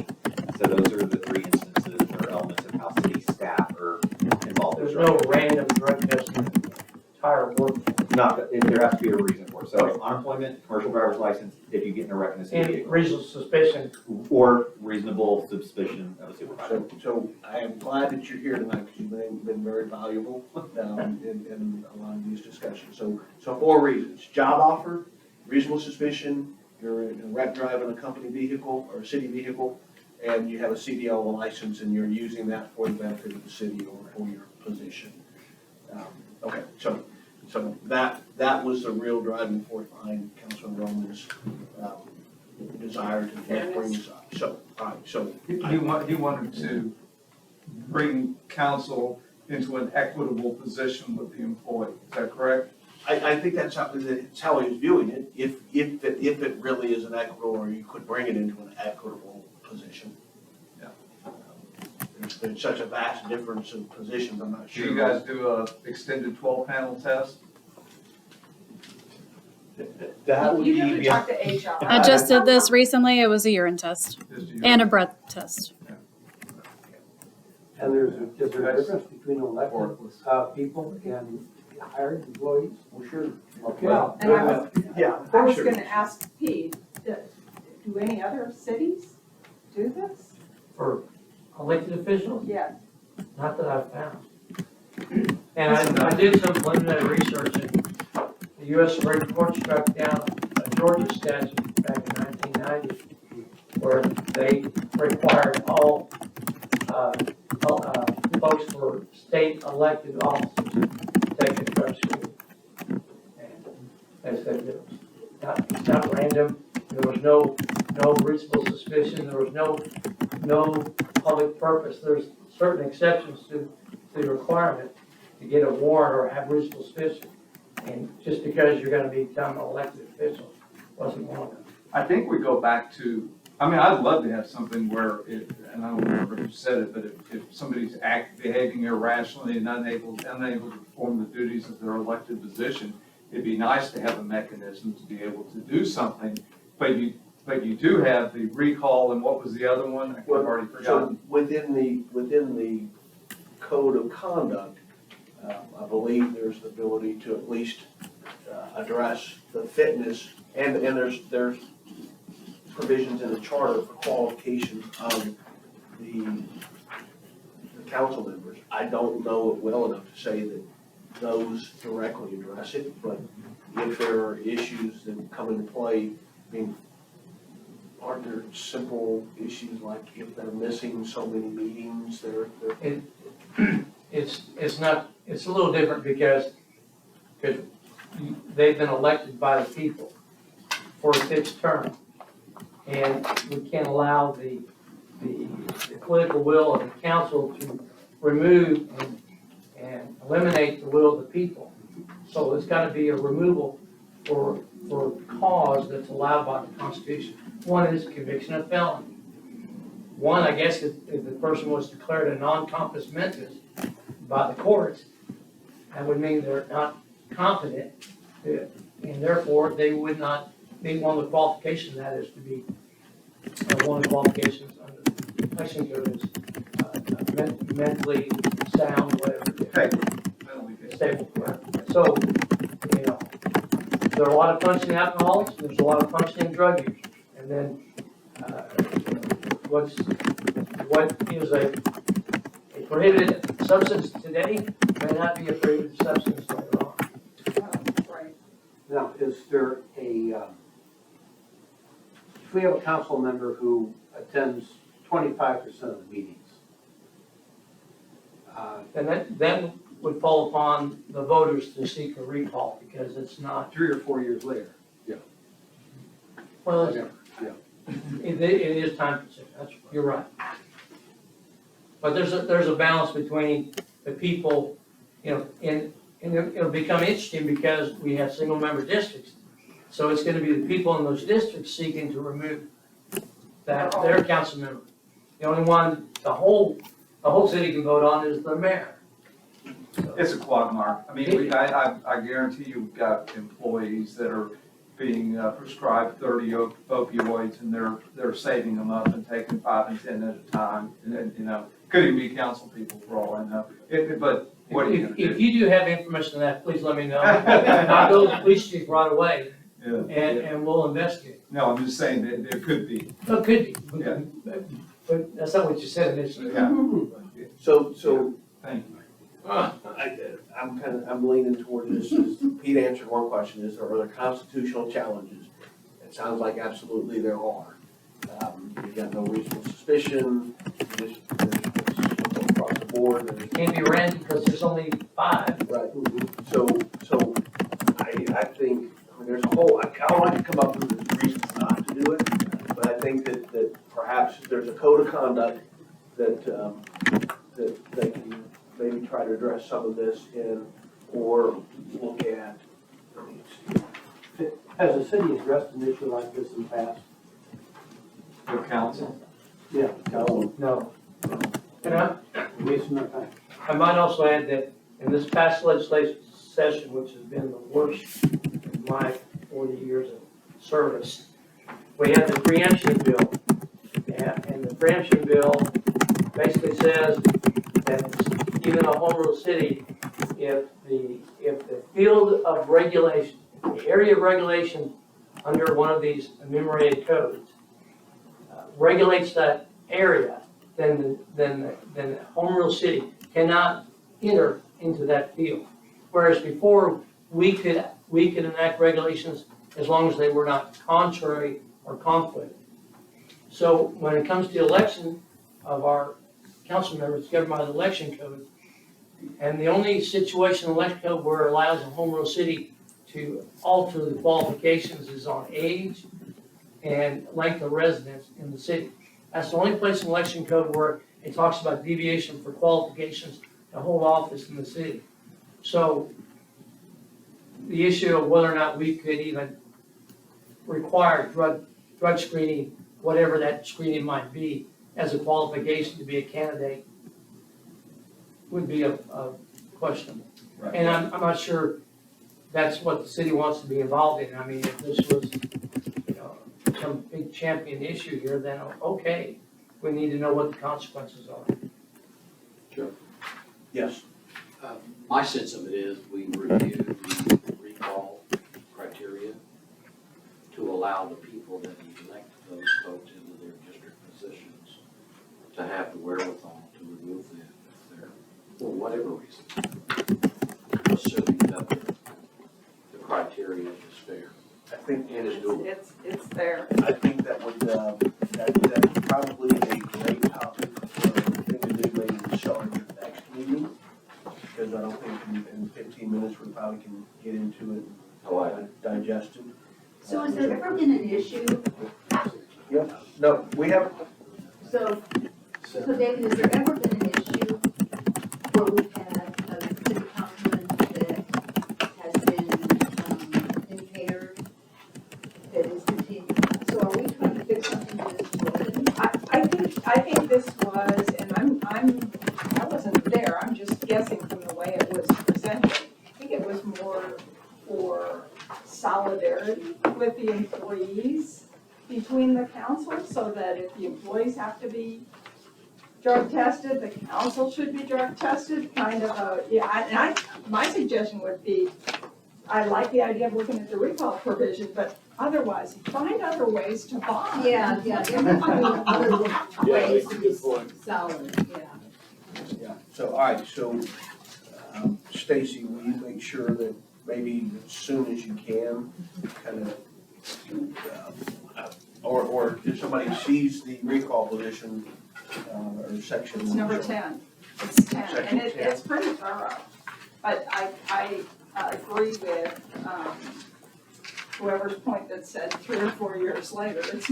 So those are the three instances or elements of how city staff are involved. There's no random drug testing entire work. Not, there has to be a reason for it. So unemployment, commercial driver's license, if you get in a wreck in a city And vehicle. reasonable suspicion. Or reasonable suspicion of a supervisor. So I am glad that you're here tonight, because you've been very valuable in a lot of these discussions. So 4 reasons: job offer, reasonable suspicion, you're in a wreck driving a company vehicle or a city vehicle, and you have a CDL license and you're using that for the benefit of the city or for your position. Okay, so that was the real driving force behind Councilman Roman's desire to bring this up. So, all right, so. He wanted to bring council into an equitable position with the employee, is that correct? I think that's how he was viewing it, if it really is an equitable, or you could bring it into an equitable position. Yeah. There's such a vast difference of positions, I'm not Do sure. you guys do a extended 12-panel test? That would You be, usually talk to HR. I just did this recently. It was a urine test Just do you- and a breath test. And is there a difference between elected people and hired employees? Well, sure. Okay. Well, and Yeah. I was gonna ask Pete, do any other cities do this? For elected officials, Yes. not that I've found. And I did some preliminary research, and the U.S. Supreme Court struck down a Georgia statute back in 1990, where they required all folks for state elected officers to take a drug screen. And they said it was it's not random, there was no reasonable suspicion, there was no public purpose. There's certain exceptions to the requirement to get a warrant or have reasonable suspicion. And just because you're gonna become an elected official wasn't one of them. I think we go back to, I mean, I'd love to have something where and I don't remember who said it, but if somebody's behaving irrationally and unable to perform the duties of their elected position, it'd be nice to have a mechanism to be able to do something, but you do have the recall, and what was the other one? I've already forgotten. So within the code of conduct, I believe there's the ability to at least address the fitness, and there's provisions in the charter for qualifications of the council members. I don't know it well enough to say that those directly address it, but if there are issues that come into play, I mean, aren't there simple issues like if they're missing so many meetings, It's not, it's a little different because they've been elected by the people for a fixed term. And we can't allow the political will of the council to remove and eliminate the will of the people. So it's gotta be a removal for cause that's allowed by the Constitution. One is conviction of felony. One, I guess, if the person was declared a non-compos mentis by the courts, that would mean they're not competent, and therefore they would not meet one of the qualifications, that is to be, one of the qualifications under the election code is mentally sound, whatever. Okay. Stable. So, you know, there are a lot of functioning alcoholics, there's a lot of functioning drug users. And then, what is a prohibited substance today may not be a prohibited substance later on. Right. Now, is there if we have a council member who attends 25% of the meetings, And that would fall upon the voters to seek a recall, because it's not, 3 or 4 years later. well, it's- Yeah. it is time consuming, you're right. But there's a balance between the people, and it'll become interesting because we have single member districts. So it's gonna be the people in those districts seeking to remove their council member. The only one, the whole city can vote on is the mayor. So- It's a quagmire. I mean, I guarantee you've got employees that are being prescribed 30 opioids, and they're saving them up and taking 5 and 10 at a time. And could even be council people for all I know. But what are you gonna If do? you do have information on that, please let me know. And I'll go to the police chief right away, Yeah. and we'll investigate. No, I'm just saying that there could be. Well, it could be, Yeah. but that's not what you said initially. Yeah. So Thank you. I'm leaning toward this, is Pete answered one question, are there constitutional challenges? It sounds like absolutely there are. You've got no reasonable suspicion, there's across the board, there's Can't be random because there's only 5. right. So I think, there's a whole, I don't like to come up with reasons not to do it, but I think that perhaps there's a code of conduct that they can maybe try to address some of this in, or look at. Has the city addressed an issue like this in the past? The council. Yeah. No. And I might also add that in this past legislative session, which has been the worst in my 40 years of service, we had the preemption bill. And the preemption bill basically says that even a home rule city, if the field of regulation, the area of regulation under one of these enumerated codes regulates that area, then the home rule city cannot enter into that field. Whereas before, we could enact regulations as long as they were not contrary or conflict. So when it comes to the election of our council members, it's governed by the election code. And the only situation in the election code where it allows a home rule city to alter the qualifications is on age and length of residence in the city. That's the only place in the election code where it talks about deviation for qualifications to hold office in the city. So the issue of whether or not we could even require drug screening, whatever that screening might be, as a qualification to be a candidate would be a questionable. Right. And I'm not sure that's what the city wants to be involved in. I mean, if this was, some big champion issue here, then okay, we need to know what the consequences are. Yes. My sense of it is we review the recall criteria to allow the people that elect those folks into their district positions to have the wherewithal to remove them if they're, for whatever reason, assuming that the criteria is fair. I think And is doable. It's there. I think that would, that's probably a great topic for thing to do maybe to start your next meeting. Because I don't think in 15 minutes we probably can get into it and digest it. So has there ever been an issue, Yep, no, we have, so David, has there ever been an issue where we've had a city councilman that has been impaired, that is continuing? So are we trying to fix something that is broken? I think this was, and I wasn't there, I'm just guessing from the way it was presented. I think it was more for solidarity with the employees between the council, so that if the employees have to be drug tested, the council should be drug tested, kind of a, my suggestion would be, I like the idea of looking at the recall provision, but otherwise, find other ways to bond. Yeah, other ways to be good point. solid, yeah. Yeah, so, all right, so, Stacy, will you make sure that maybe as soon as you can, kind of, or if somebody sees the recall position, or section. It's number 10. It's 10, and Section it's pretty thorough. But I agree with whoever's point that said 3 or 4 years later. It's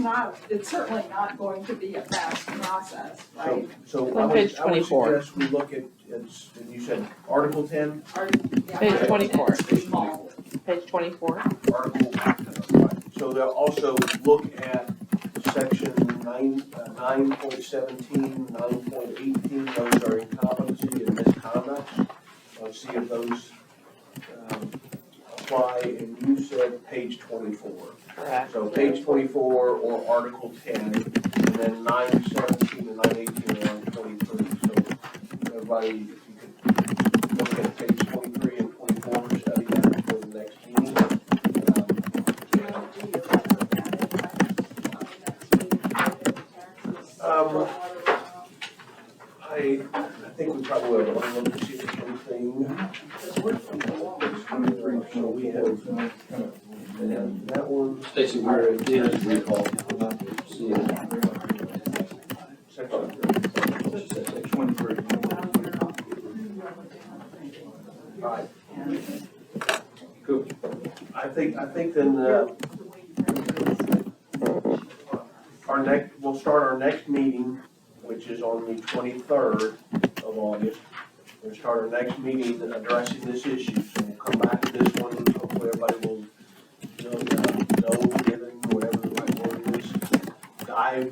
certainly not going to be a fast process, right? So On page I would 24. suggest we look at, it's, and you said Article 10, Page 24. Small. Page 24. Article, right. So they'll also look at section 9.17, 9.18, those are incompetency and misconduct. See if those apply, and you said page 24. Correct. So page 24 or Article 10, and then 9.17 and 9.18 are on 23. So everybody, if you could look at page 23 and 24, study that for the next meeting. I think we probably will, let me look to see if there's anything. So we have, that one. Stacy, we're at the end of the recall. Section 23. All right. Cool. I think then, we'll start our next meeting, which is on the 23rd of August. We'll start our next meeting addressing this issue, so we'll come back to this one, hopefully everybody will, given whatever the right word is, dive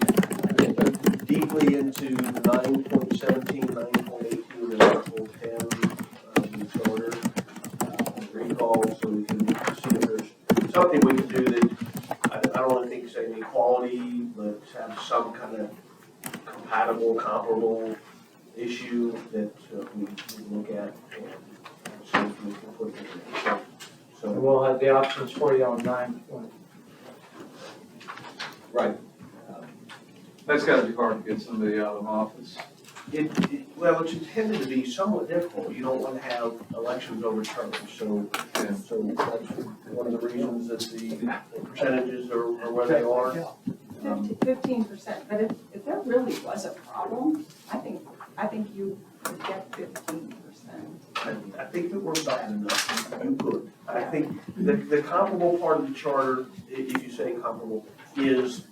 deeply into 9.17, 9.18, and Article 10, the charter, recall, so we can see if there's something we can do that, I don't think it's any equality, but have some kind of compatible, comparable issue that we look at and see if we can put it in. So, We'll have the options for you on 9.20. right. That's gotta be hard to get somebody out of office. Well, it's intended to be somewhat difficult. You don't want to have elections overturned, so that's one of the reasons that the percentages are where they are. 15%, but if there really was a problem, I think you could get 15%. I think that we're bad enough, you could. I think the comparable part of the charter, if you say comparable, is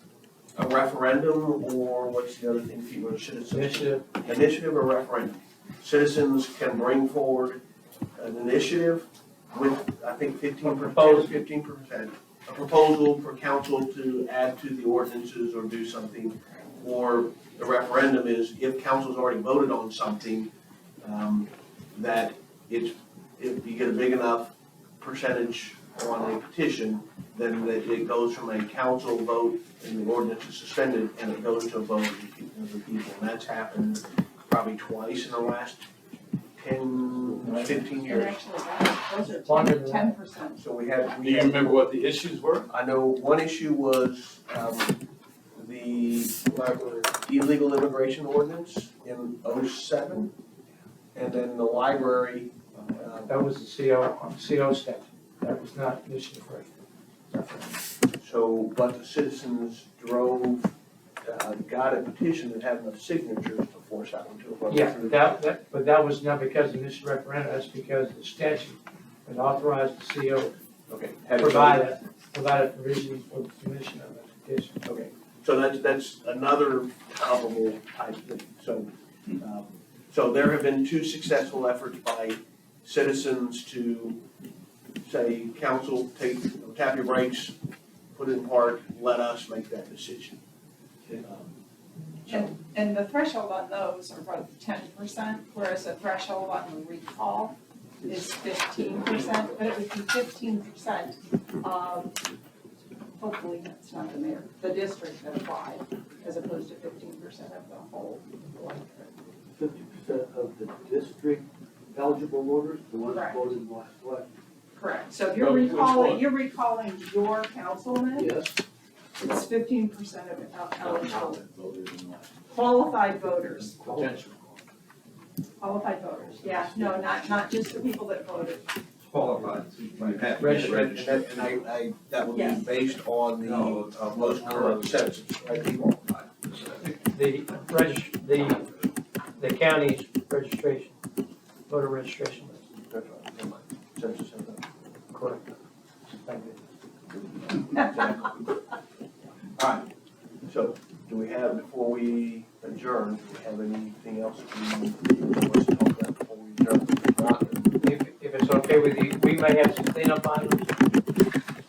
a referendum, or what's the other thing people are citizens? Initiative or referendum. Citizens can bring forward an initiative with, I think, 15%, a proposal for council to add to the ordinances or do something. Or the referendum is if council's already voted on something, that if you get a big enough percentage on a petition, then it goes from a council vote and the ordinance is suspended and it goes to a vote of the people. And that's happened probably twice in the last 10, 15 And years. actually, those are 10%. So we had. Do you remember what the issues were? I know one issue was, the illegal immigration ordinance in '07. And then the library, That was the CO statute. That was not initiative referendum. so, but the citizens drove, got a petition that had enough signatures to force that one to a vote. Yeah, but that was not because of initiative referendum, that's because the statute that authorized the CO Okay. provide a provision for the submission of a petition. Okay, so that's another comparable type thing. So there have been 2 successful efforts by citizens to say, council, tap your brakes, put it in park, let us make that decision. And the threshold on those are about 10%, whereas the threshold on the recall is 15%, but it would be 15% of, hopefully that's not the mayor, the district that applied, as opposed to 15% of the whole electorate. 50% of the district eligible voters, the ones Correct. voted in the last election. Correct. right, so if you're Which recalling, one? you're recalling your councilman, Yes. it's 15% of eligible. Qualified voters, Potential. qualified voters, yeah, no, not just the people that voted. Qualified. Registered, and that would be Yes. based on the, most current census, right? The county's registration, voter registration list. Census, and Correct. Thank you. Alright, so do we have, before we adjourn, do we have anything else we want to talk about before we adjourn? If not, If it's okay with you, we may have some cleanup items.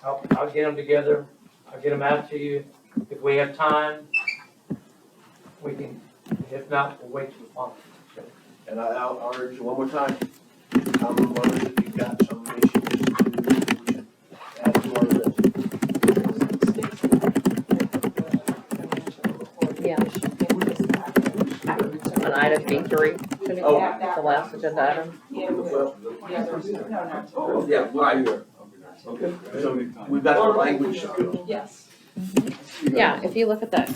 I'll get them together, I'll get them out to you. If we have time, we can, if not, we'll wait till the following. and I'll urge you one more time, common voters, if you've got some issues we should add to our list. Yeah. On item B3, Oh. the last agenda item. Yeah, there's, no. Yeah, right here. Okay, so we've got the language. Yes. Yeah, if you look at that,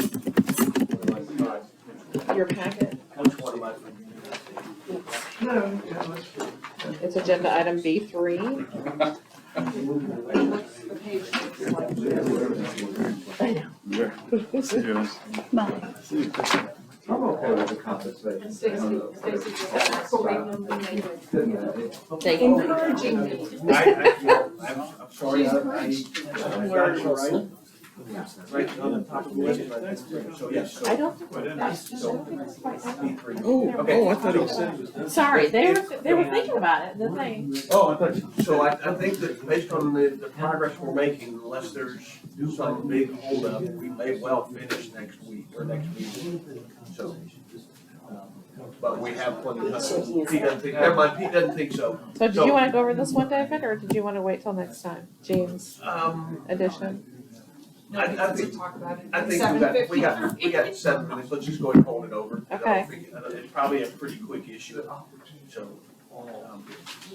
your packet, Which one am I? it's agenda item B3. I'm okay with the compensation. Stacy, encouraging me. I'm sorry, I'm got you right. Right on the top of the list, right there. So yes, so I don't think that's just, B3. oh, I thought he said. Sorry, they were thinking about it, the thing. Oh, I thought, so I think that based on the progress we're making, unless there's some big holdup, we may well finish next week or next week. So, but we have plenty of time. Pete doesn't think, never mind, Pete doesn't think so. So did you wanna go over this one, David, or did you wanna wait till next time? James addition? I think we got 7 minutes, let's just go ahead and hold it over. Okay. It's probably a pretty quick issue, so.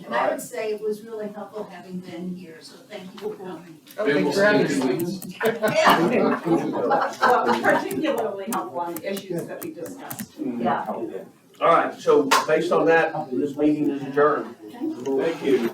And I would say it was really helpful having been here, so thank you for coming. Thanks for having me. Well, particularly helpful on the issues that we discussed. Yeah. All right, so based on that, this meeting is adjourned. Thank you.